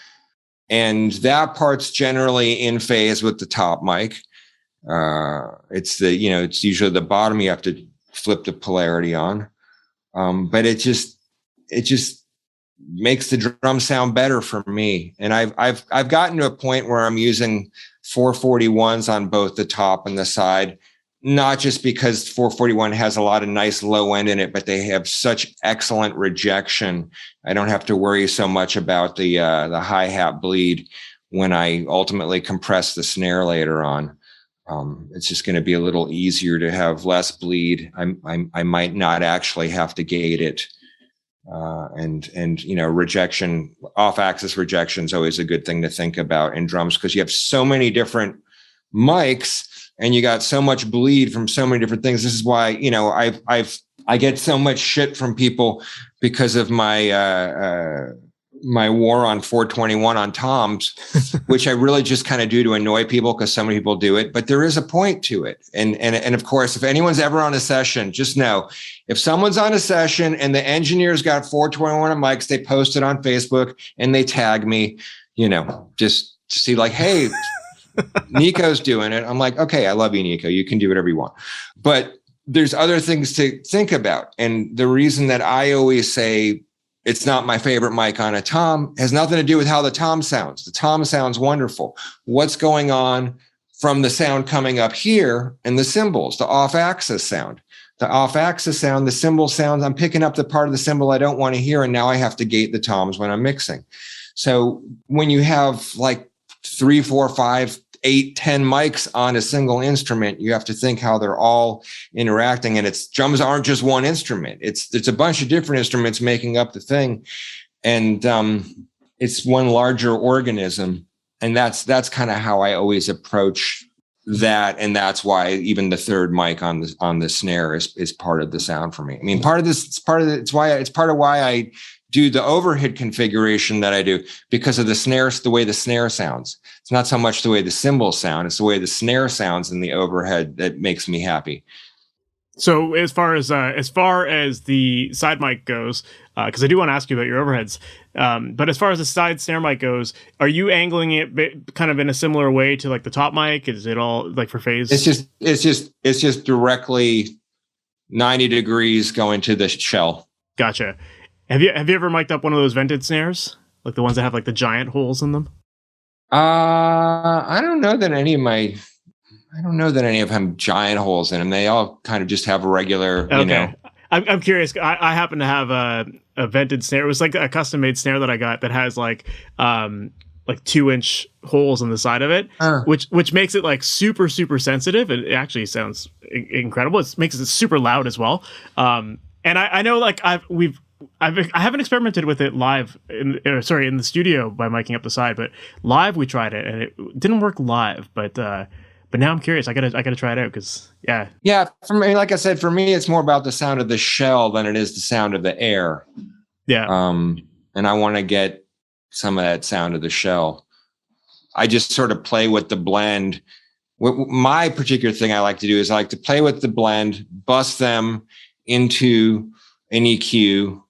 And that part's generally in phase with the top mic. It's usually the bottom you have to flip the polarity on. But it just makes the drum sound better for me. And I've gotten to a point where I'm using 441s on both the top and the side, not just because 441 has a lot of nice low end in it, but they have such excellent rejection. I don't have to worry so much about the hi-hat bleed when I ultimately compress the snare later on. It's just going to be a little easier to have less bleed. I might not actually have to gate it. Rejection, off-axis rejection is always a good thing to think about in drums because you have so many different mics and you got so much bleed from so many different things. This is why, I get so much shit from people because of my my war on 421 on toms, which I really just kind of do to annoy people because so many people do it, but there is a point to it. And of course, if anyone's ever on a session, just know if someone's on a session and the engineer's got 421 mics, they post it on Facebook and they tag me, just to see like, hey, Nico's doing it. I'm like, okay, I love you, Nico. You can do whatever you want. But there's other things to think about. And the reason that I always say it's not my favorite mic on a tom. It has nothing to do with how the tom sounds. The tom sounds wonderful. What's going on from the sound coming up here and the cymbals, the off-axis sound? The off-axis sound, the cymbal sounds, I'm picking up the part of the cymbal I don't want to hear, and now I have to gate the toms when I'm mixing. So when you have like 3, 4, 5, 8, 10 mics on a single instrument, you have to think how they're all interacting. And drums aren't just one instrument. It's a bunch of different instruments making up the thing. And it's one larger organism. And that's kind of how I always approach that. And that's why even the third mic on the snare is part of the sound for me. I mean, it's part of why I do the overhead configuration that I do, because of the way the snare sounds. It's not so much the way the cymbals sound, it's the way the snare sounds in the overhead that makes me happy. So as far as the side mic goes, because I do want to ask you about your overheads, but as far as the side snare mic goes, are you angling it kind of in a similar way to like the top mic? Is it all like for phase? It's just directly 90 degrees going to the shell. Gotcha. Have you ever mic'd up one of those vented snares, like the ones that have like the giant holes in them? I don't know that any of them have giant holes in them. They all kind of just have a regular, okay. You know. I'm curious. I happen to have a vented snare. It was like a custom made snare that I got that has like 2-inch holes on the side of it, which makes it like super, super sensitive. And it actually sounds incredible. It makes it super loud as well. And I know like I haven't experimented with it live in the studio by miking up the side, but live we tried it and it didn't work live. But now I'm curious. I gotta try it out because yeah. For me, like I said, for me it's more about the sound of the shell than it is the sound of the air. Yeah. And I want to get some of that sound of the shell. I just sort of play with the blend. My particular thing I like to do is I like to play with the blend, bust them into an EQ.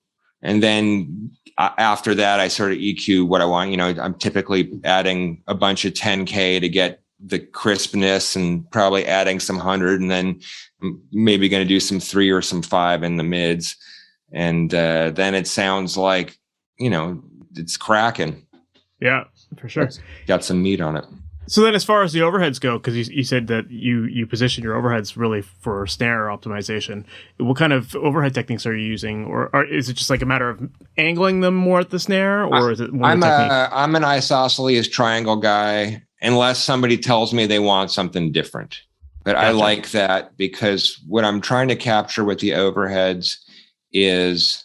And then after that, I sort of EQ what I want. You know, I'm typically adding a bunch of 10K to get the crispness and probably adding some 100. And then maybe going to do some 3 or some 5 in the mids. And then it sounds like, you know, it's cracking. Yeah, for sure. It's got some meat on it. So then as far as the overheads go, because you said that you position your overheads really for snare optimization, what kind of overhead techniques are you using? Or is it just like a matter of angling them more at the snare? Or is it more I'm an isosceles triangle guy, unless somebody tells me they want something different. But gotcha. I like that because what I'm trying to capture with the overheads is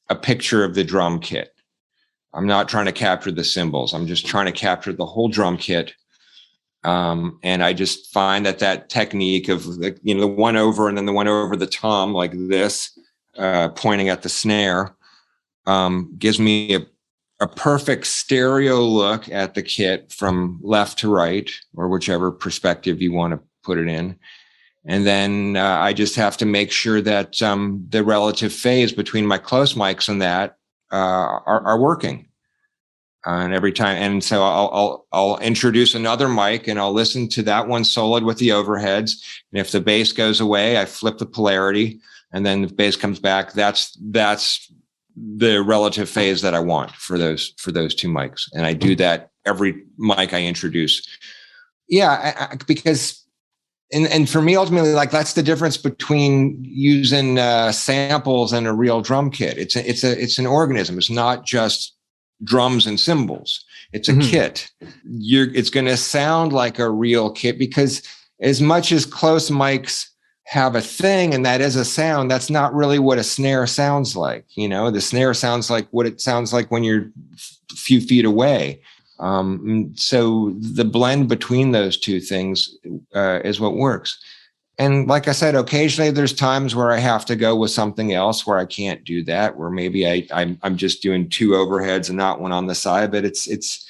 a picture of the drum kit. I'm not trying to capture the cymbals. I'm just trying to capture the whole drum kit. And I just find that technique of the one over and then the one over the tom like this, pointing at the snare, gives me a perfect stereo look at the kit from left to right, or whichever perspective you want to put it in. And then I just have to make sure that the relative phase between my close mics and that are working. And every time, and so I'll introduce another mic and I'll listen to that one soloed with the overheads. And if the bass goes away, I flip the polarity, and then the bass comes back. That's the relative phase that I want for those 2 mics, and I do that every mic I introduce. Yeah, because and for me ultimately, like that's the difference between using samples and a real drum kit. It's an organism. It's not just drums and cymbals. It's a kit. It's going to sound like a real kit, because as much as close mics have a thing and that is a sound, that's not really what a snare sounds like. You know, the snare sounds like what it sounds like when you're a few feet away. So the blend between those 2 things is what works. And like I said, occasionally there's times where I have to go with something else where I can't do that, where maybe I'm just doing 2 overheads and not one on the side. But it's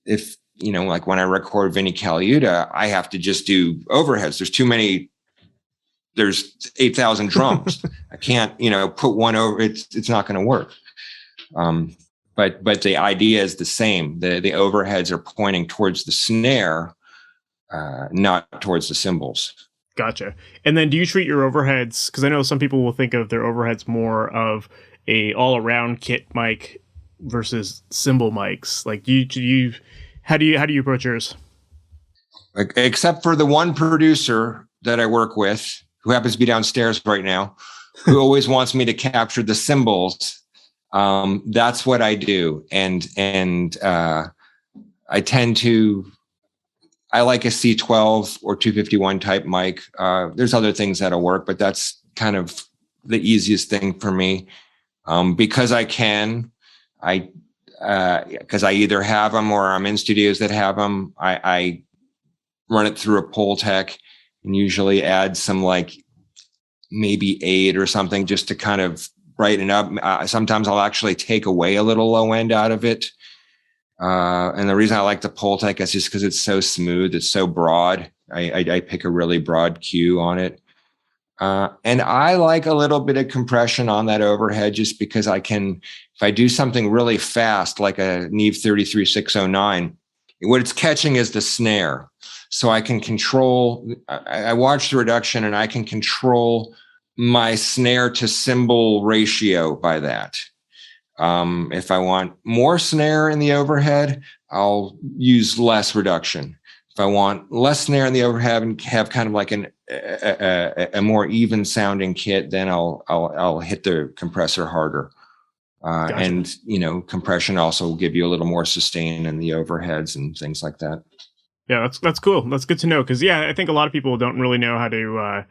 if, you know, like when I record Vinnie Colaiuta, I have to just do overheads. There's too many. There's 8,000 drums. I can't, you know, put one over. It's not going to work. But the idea is the same. The overheads are pointing towards the snare, not towards the cymbals. Gotcha. And then do you treat your overheads, because I know some people will think of their overheads more of a all around kit mic versus cymbal mics? Like, how do you approach yours? Except for the one producer that I work with, who happens to be downstairs right now, who always wants me to capture the cymbals. That's what I do. And I tend to, I like a C12 or 251 type mic. There's other things that'll work, but that's kind of the easiest thing for me. Because I can, because I either have them or I'm in studios that have them. I run it through a Pultec and usually add some like maybe 8 or something just to kind of brighten up. Sometimes I'll actually take away a little low end out of it. And the reason I like the Pultec is just because it's so smooth. It's so broad. I pick a really broad Q on it. And I like a little bit of compression on that overhead just because I can, if I do something really fast, like a Neve 33609, what it's catching is the snare. So I can control, I watch the reduction and I can control my snare to cymbal ratio by that. If I want more snare in the overhead, I'll use less reduction. If I want less snare in the overhead and have kind of like a more even sounding kit, then I'll hit the compressor harder. Gotcha. And, you know, compression also will give you a little more sustain in the overheads and things like that. Yeah, that's cool. That's good to know. Cause yeah, I think a lot of people don't really know how to,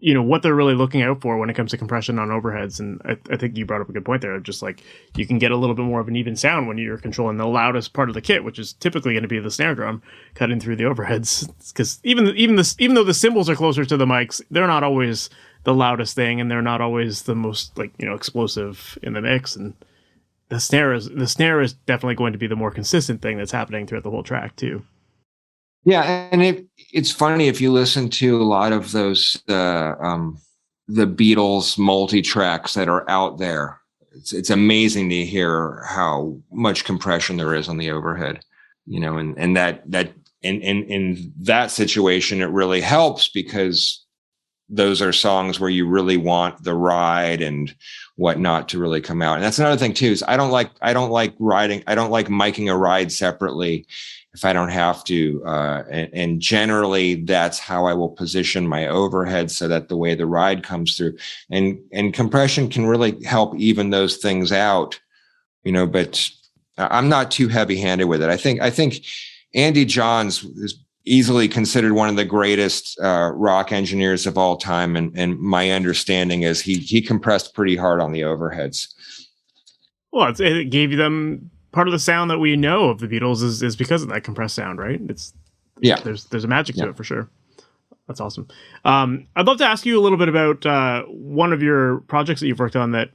you know, what they're really looking out for when it comes to compression on overheads. And I think you brought up a good point there. Just like you can get a little bit more of an even sound when you're controlling the loudest part of the kit, which is typically going to be the snare drum cutting through the overheads. Because even though the cymbals are closer to the mics, they're not always the loudest thing, and they're not always the most, like, you know, explosive in the mix. And the snare is definitely going to be the more consistent thing that's happening throughout the whole track too. Yeah, and it's funny if you listen to a lot of those the Beatles multi-tracks that are out there. It's amazing to hear how much compression there is on the overhead, you know, and that in that situation it really helps because those are songs where you really want the ride and whatnot to really come out. And that's another thing too, is I don't like miking a ride separately if I don't have to. And generally that's how I will position my overhead so that the way the ride comes through, and compression can really help even those things out, you know, but I'm not too heavy handed with it. I think Andy Johns is easily considered one of the greatest rock engineers of all time. And my understanding is he compressed pretty hard on the overheads. Well, it gave them part of the sound that we know of the Beatles is because of that compressed sound, right? There's a magic to it for sure. That's awesome. I'd love to ask you a little bit about one of your projects that you've worked on that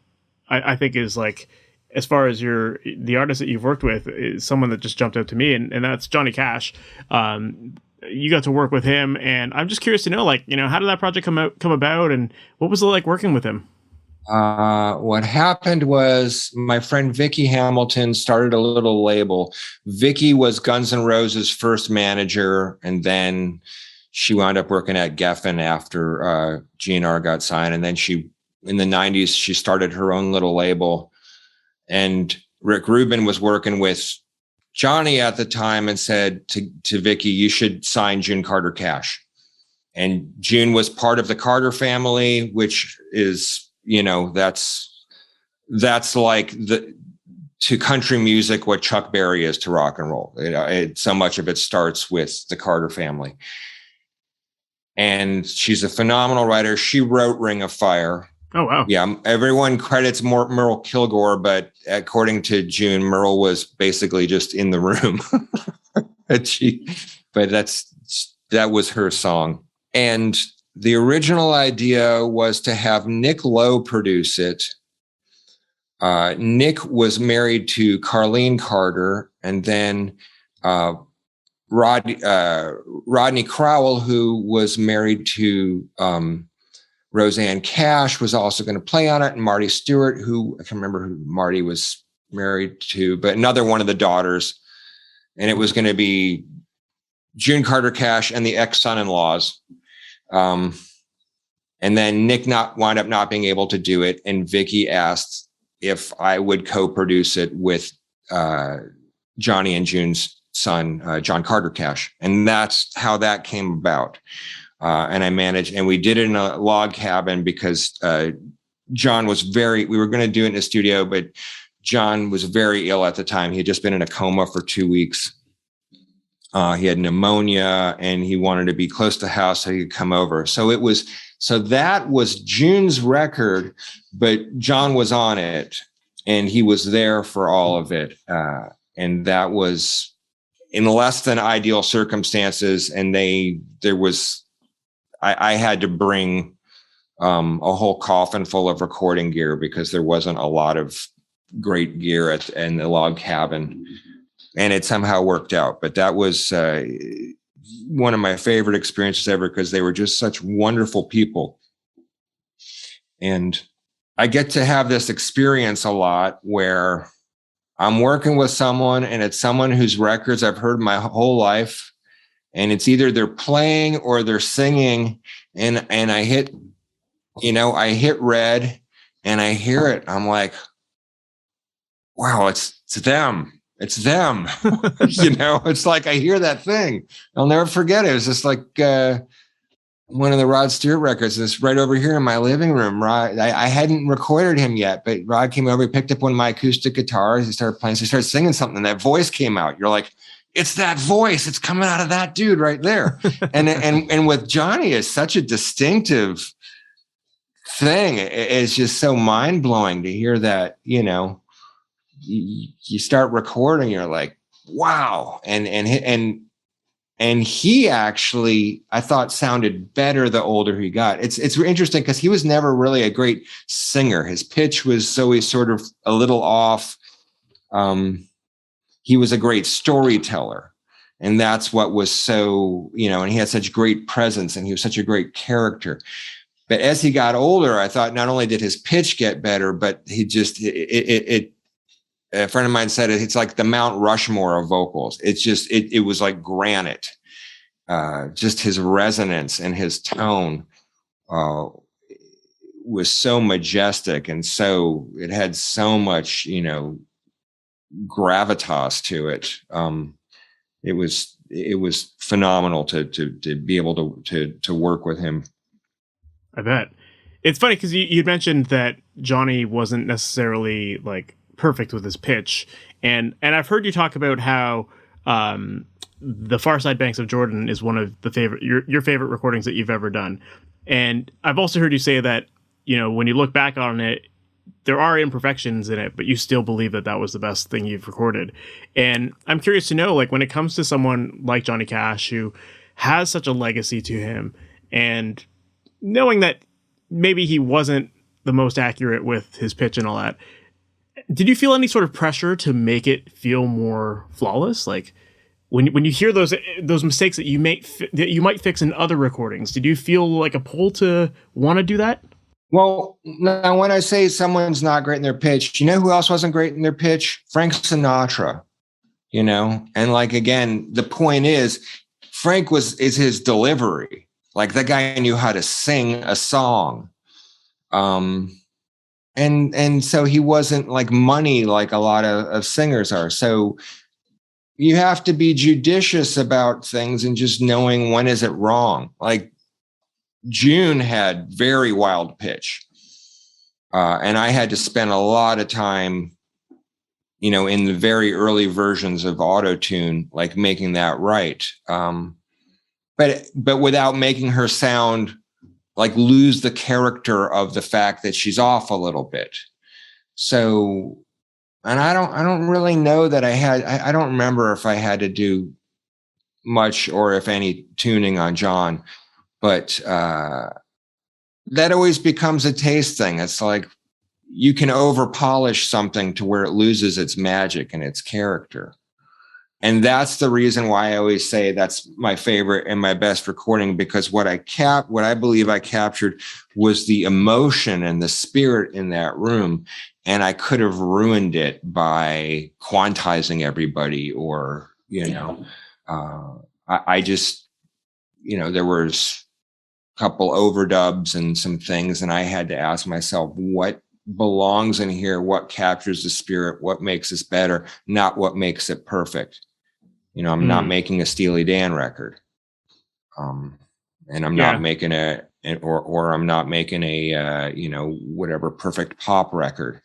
I think is, like, as far as the artist that you've worked with, is someone that just jumped out to me, and that's Johnny Cash. You got to work with him, and I'm just curious to know, like, you know, how did that project come about, and what was it like working with him? What happened was my friend Vicky Hamilton started a little label. Vicky was Guns N' Roses' first manager, and then she wound up working at Geffen after GNR got signed. And then in the 90s, she started her own little label. And Rick Rubin was working with Johnny at the time and said to Vicky, you should sign June Carter Cash. And June was part of the Carter family, which is, you know, that's like to country music what Chuck Berry is to rock and roll. So much of it starts with the Carter family. And she's a phenomenal writer. She wrote Ring of Fire. Oh, wow. Yeah. Everyone credits Merle Kilgore, but according to June, Merle was basically just in the room. But that was her song. And the original idea was to have Nick Lowe produce it. Nick was married to Carlene Carter, and then Rodney Crowell, who was married to Roseanne Cash, was also going to play on it, and Marty Stewart, who I can't remember who Marty was married to, but another one of the daughters. And it was going to be June Carter Cash and the ex-son-in-laws. And then Nick wound up not being able to do it, and Vicky asked if I would co-produce it with Jonny and June's son, John Carter Cash. And that's how that came about. And I managed, and we did it in a log cabin because John was we were going to do it in a studio, but John was very ill at the time. He had just been in a coma for 2 weeks. He had pneumonia and he wanted to be close to the house so he could come over. So that was June's record, but John was on it and he was there for all of it. And that was in less than ideal circumstances. And I had to bring a whole coffin full of recording gear because there wasn't a lot of great gear in the log cabin, and it somehow worked out. But that was one of my favorite experiences ever because they were just such wonderful people. And I get to have this experience a lot where I'm working with someone and it's someone whose records I've heard my whole life, and it's either they're playing or they're singing, and I hit red and I hear it. I'm like, wow, it's them. It's them. It's like I hear that thing. I'll never forget it. It was just like one of the Rod Stewart records. It's right over here in my living room. Rod, I hadn't recorded him yet, but Rod came over, he picked up one of my acoustic guitars. He started playing. So he started singing something, and that voice came out. You're like, it's that voice. It's coming out of that dude right there. and with Jonny, it's such a distinctive thing. It's just so mind blowing to hear that. You start recording, you're like, wow. And he actually, I thought, sounded better the older he got. It's interesting because he was never really a great singer. His pitch was always sort of a little off. He was a great storyteller, and that's what was so, and he had such great presence and he was such a great character. But as he got older, I thought not only did his pitch get better, but he just, a friend of mine said it's like the Mount Rushmore of vocals. It's just, it was like granite. Just his resonance and his tone was so majestic, and so it had so much, gravitas to it. It was phenomenal to be able to work with him. I bet. It's funny because you mentioned that Jonny wasn't necessarily like perfect with his pitch, and I've heard you talk about how the Far Side Banks of Jordan is one of the your favorite recordings that you've ever done. And I've also heard you say that, when you look back on it, there are imperfections in it, but you still believe that was the best thing you've recorded. And I'm curious to know, like, when it comes to someone like Johnny Cash, who has such a legacy to him, and knowing that maybe he wasn't the most accurate with his pitch and all that, did you feel any sort of pressure to make it feel more flawless? Like when you hear those mistakes that you might fix in other recordings, did you feel like a pull to want to do that? Well, now when I say someone's not great in their pitch, you know who else wasn't great in their pitch? Frank Sinatra, and like, again, the point is Frank is his delivery. Like, that guy knew how to sing a song. And so he wasn't like money like a lot of singers are. So you have to be judicious about things and just knowing when is it wrong. Like, June had very wild pitch. And I had to spend a lot of time, in the very early versions of auto-tune, like making that right. But without making her sound like lose the character of the fact that she's off a little bit. So, and I don't really know that I don't remember if I had to do much or if any tuning on John, but that always becomes a taste thing. It's like you can over polish something to where it loses its magic and its character. And that's the reason why I always say that's my favorite and my best recording, because what I believe I captured was the emotion and the spirit in that room. And I could have ruined it by quantizing everybody or, I just, there was a couple overdubs and some things, and I had to ask myself, what belongs in here, what captures the spirit, what makes us better, not what makes it perfect. You know, I'm not making a Steely Dan record. And I'm not making or I'm not making a, you know, whatever perfect pop record.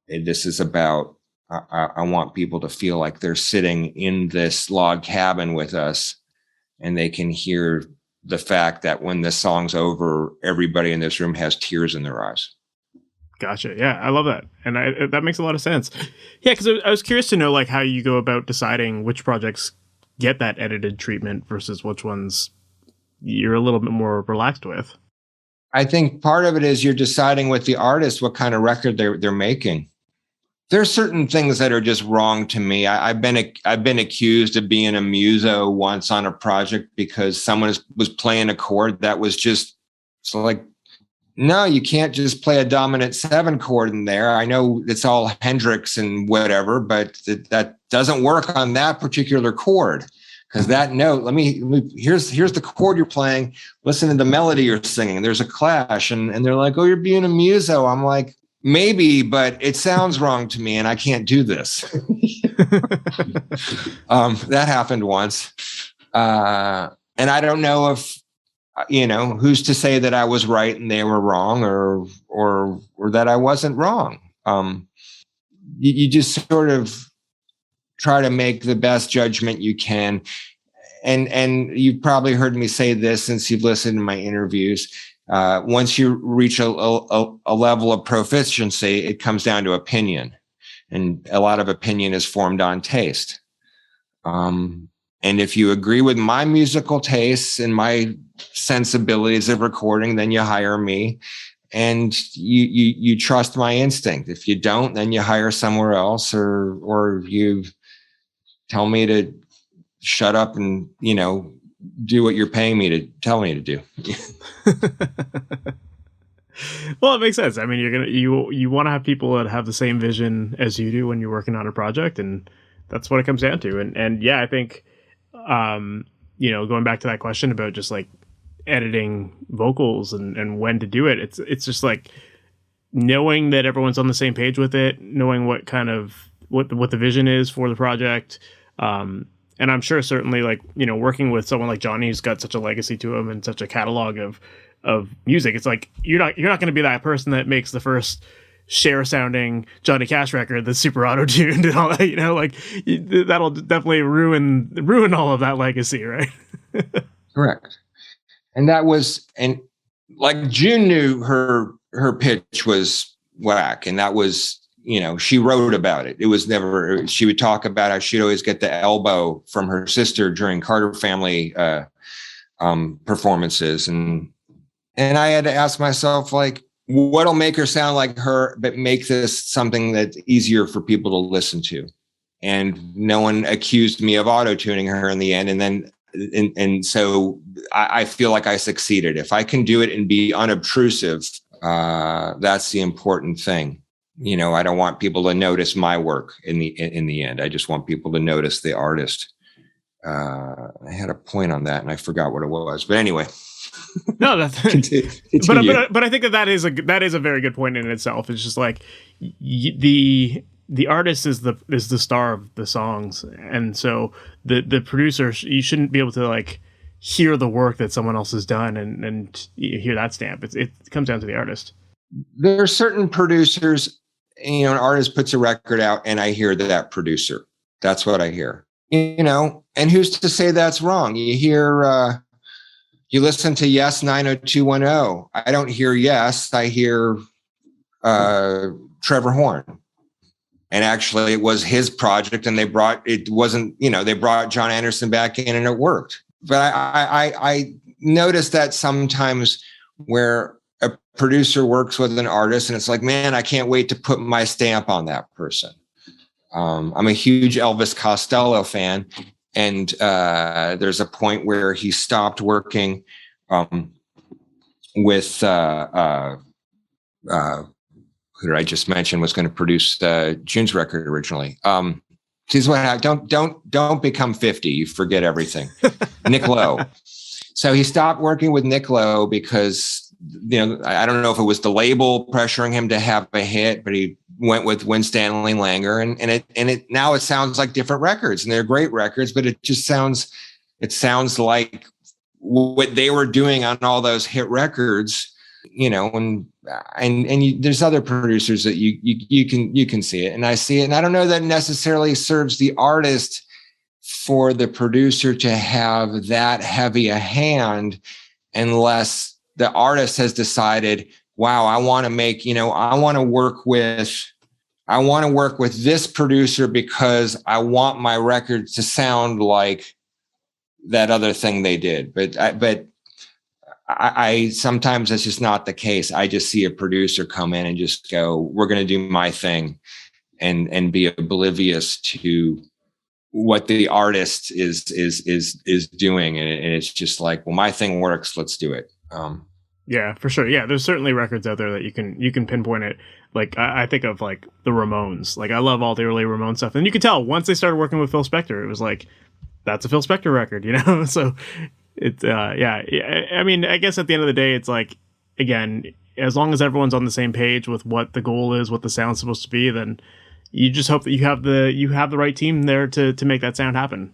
This is about, I want people to feel like they're sitting in this log cabin with us, and they can hear the fact that when this song's over, everybody in this room has tears in their eyes. Gotcha. Yeah, I love that. And that makes a lot of sense. Yeah, because I was curious to know like how you go about deciding which projects get that edited treatment versus which ones you're a little bit more relaxed with. I think part of it is you're deciding with the artist what kind of record they're making. There's certain things that are just wrong to me. I've been accused of being a muso once on a project because someone was playing a chord that was just so like, no, you can't just play a dominant 7 chord in there. I know it's all Hendrix and whatever, but that doesn't work on that particular chord. Because that note, here's the chord you're playing. Listen to the melody you're singing. There's a clash, and they're like, "Oh, you're being a muso." I'm like, maybe, but it sounds wrong to me, and I can't do this. That happened once, and I don't know if, you know, who's to say that I was right and they were wrong, or that I wasn't wrong. You just sort of try to make the best judgment you can. And you've probably heard me say this since you've listened to my interviews. Once you reach a level of proficiency, it comes down to opinion. And a lot of opinion is formed on taste. And if you agree with my musical tastes and my sensibilities of recording, then you hire me. And you trust my instinct. If you don't, then you hire somewhere else, or you tell me to shut up and, you know, do what you're paying me to tell me to do. Well, it makes sense. I mean, you want to have people that have the same vision as you do when you're working on a project, and that's what it comes down to. And yeah, I think, you know, going back to that question about just like editing vocals and when to do it, it's just like knowing that everyone's on the same page with it, knowing what kind of what the vision is for the project. And I'm sure certainly like, you know, working with someone like Jonny who's got such a legacy to him and such a catalog of music, it's like you're not going to be that person that makes the first Cher sounding Johnny Cash record that's super auto-tuned and all that, you know, like that'll definitely ruin all of that legacy, right? Correct. And that was, and like June knew her pitch was whack, and that was, you know, she wrote about it. It was never, she would talk about how she'd always get the elbow from her sister during Carter Family performances. And I had to ask myself, like, what'll make her sound like her, but make this something that's easier for people to listen to? And no one accused me of auto-tuning her in the end. And then, and so I feel like I succeeded. If I can do it and be unobtrusive, that's the important thing. You know, I don't want people to notice my work in the end. I just want people to notice the artist. I had a point on that and I forgot what it was, but anyway. No, that's but I think that is a very good point in itself. It's just like the artist is the star of the songs, and so the producer, you shouldn't be able to like hear the work that someone else has done and hear that stamp. It comes down to the artist. There are certain producers, you know, an artist puts a record out and I hear that producer. That's what I hear, you know, and who's to say that's wrong? You hear, you listen to Yes 90210. I don't hear Yes. I hear Trevor Horn. And actually it was his project, and they brought John Anderson back in and it worked. But I noticed that sometimes where a producer works with an artist and it's like, man, I can't wait to put my stamp on that person. I'm a huge Elvis Costello fan. And there's a point where he stopped working with who did I just mention was going to produce June's record originally. This is what don't become 50. You forget everything. Nick Lowe. So he stopped working with Nick Lowe because I don't know if it was the label pressuring him to have a hit, but he went with Winstanley Langer, and now it sounds like different records, and they're great records, but it sounds like what they were doing on all those hit records, there's other producers that you can see it, and I see it, and I don't know that necessarily serves the artist for the producer to have that heavy a hand, unless the artist has decided, wow, I want to work with this producer because I want my record to sound like that other thing they did. But I sometimes that's just not the case. I just see a producer come in and just go, we're going to do my thing, and be oblivious to what the artist is doing. And it's just like, well, my thing works. Let's do it. Yeah, for sure. Yeah, there's certainly records out there that you can pinpoint it. Like I think of like the Ramones. Like I love all the early Ramones stuff, and you could tell once they started working with Phil Spector, it was like, that's a Phil Spector record, So it's I mean, I guess at the end of the day, it's like, again, as long as everyone's on the same page with what the goal is, what the sound's supposed to be, then you just hope that you have the right team there to make that sound happen.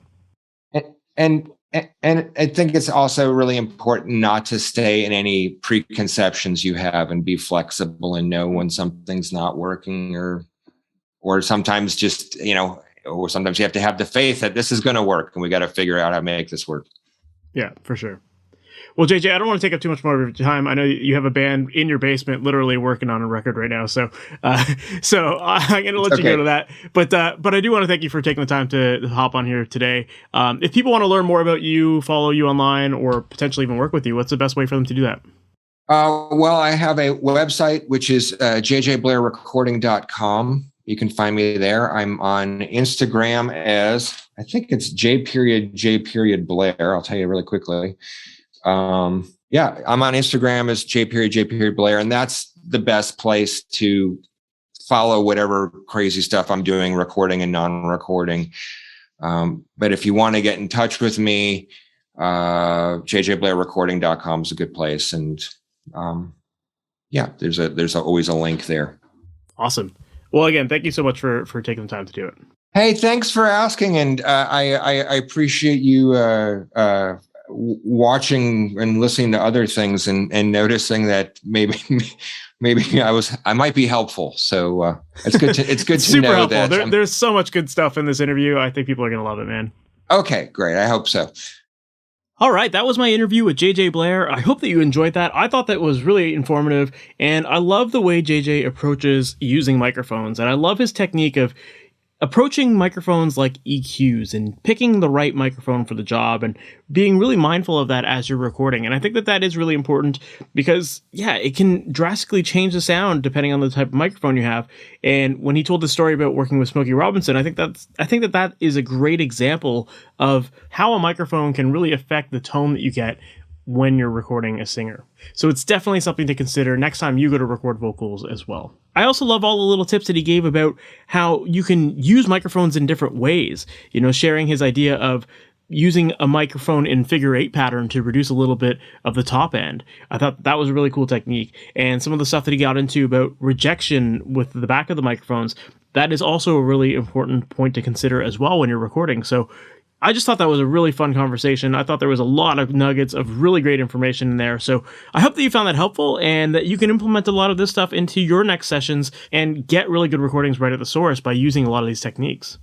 And I think it's also really important not to stay in any preconceptions you have, and be flexible and know when something's not working, or sometimes just, or sometimes you have to have the faith that this is going to work, and we got to figure out how to make this work. Yeah, for sure. Well, JJ, I don't want to take up too much more of your time. I know you have a band in your basement literally working on a record right now. So I'm going to let you go to that. But I do want to thank you for taking the time to hop on here today. If people want to learn more about you, follow you online, or potentially even work with you, what's the best way for them to do that? Well, I have a website, which is jjblairrecording.com. You can find me there. I'm on Instagram as, I think it's J.Blair. I'll tell you really quickly. I'm on Instagram as J.Blair, and that's the best place to follow whatever crazy stuff I'm doing, recording and non-recording. But if you want to get in touch with me, jjblairrecording.com is a good place. And there's always a link there. Awesome. Well, again, thank you so much for taking the time to do it. Hey, thanks for asking. And I appreciate you watching and listening to other things and noticing that maybe I might be helpful. So it's good to super know helpful. that there's so much good stuff in this interview. I think people are going to love it, man. Okay, great. I hope so. All right, that was my interview with JJ Blair. I hope that you enjoyed that. I thought that was really informative, and I love the way JJ approaches using microphones, and I love his technique of approaching microphones like EQs and picking the right microphone for the job and being really mindful of that as you're recording. And I think that is really important because, it can drastically change the sound depending on the type of microphone you have. And when he told the story about working with Smokey Robinson, I think that is a great example of how a microphone can really affect the tone that you get when you're recording a singer. So it's definitely something to consider next time you go to record vocals as well. I also love all the little tips that he gave about how you can use microphones in different ways, sharing his idea of using a microphone in figure 8 pattern to reduce a little bit of the top end. I thought that was a really cool technique. And some of the stuff that he got into about rejection with the back of the microphones, that is also a really important point to consider as well when you're recording. So I just thought that was a really fun conversation. I thought there was a lot of nuggets of really great information in there. So I hope that you found that helpful and that you can implement a lot of this stuff into your next sessions and get really good recordings right at the source by using a lot of these techniques.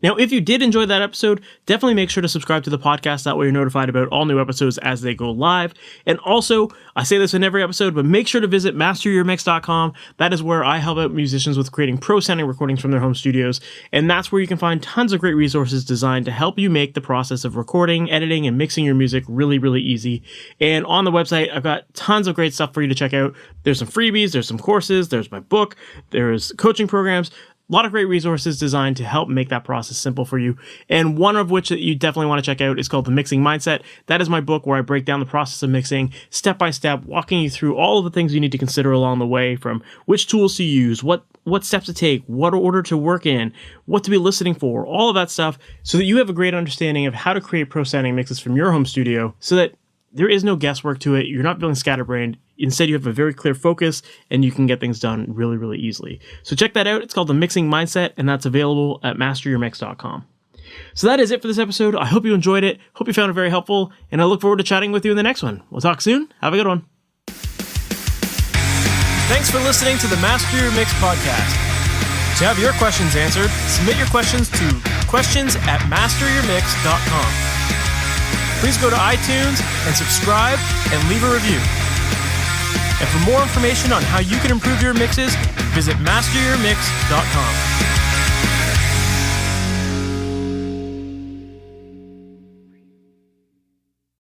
Now, if you did enjoy that episode, definitely make sure to subscribe to the podcast. That way you're notified about all new episodes as they go live. And also, I say this in every episode, but make sure to visit MasterYourMix.com. That is where I help out musicians with creating pro-sounding recordings from their home studios. And that's where you can find tons of great resources designed to help you make the process of recording, editing, and mixing your music really, really easy. And on the website, I've got tons of great stuff for you to check out. There's some freebies, there's some courses, there's my book, there's coaching programs. A lot of great resources designed to help make that process simple for you. And one of which that you definitely want to check out is called The Mixing Mindset. That is my book where I break down the process of mixing step by step, walking you through all of the things you need to consider along the way, from which tools to use, what steps to take, what order to work in, what to be listening for, all of that stuff, so that you have a great understanding of how to create pro sounding mixes from your home studio so that there is no guesswork to it. You're not feeling scatterbrained. Instead, you have a very clear focus and you can get things done really, really easily. So check that out. It's called The Mixing Mindset, and that's available at MasterYourMix.com. So that is it for this episode. I hope you enjoyed it. Hope you found it very helpful, and I look forward to chatting with you in the next one. We'll talk soon. Have a good one. Thanks for listening to the Master Your Mix podcast. To have your questions answered, submit your questions to questions@masteryourmix.com. Please go to iTunes and subscribe and leave a review. And for more information on how you can improve your mixes, visit MasterYourMix.com.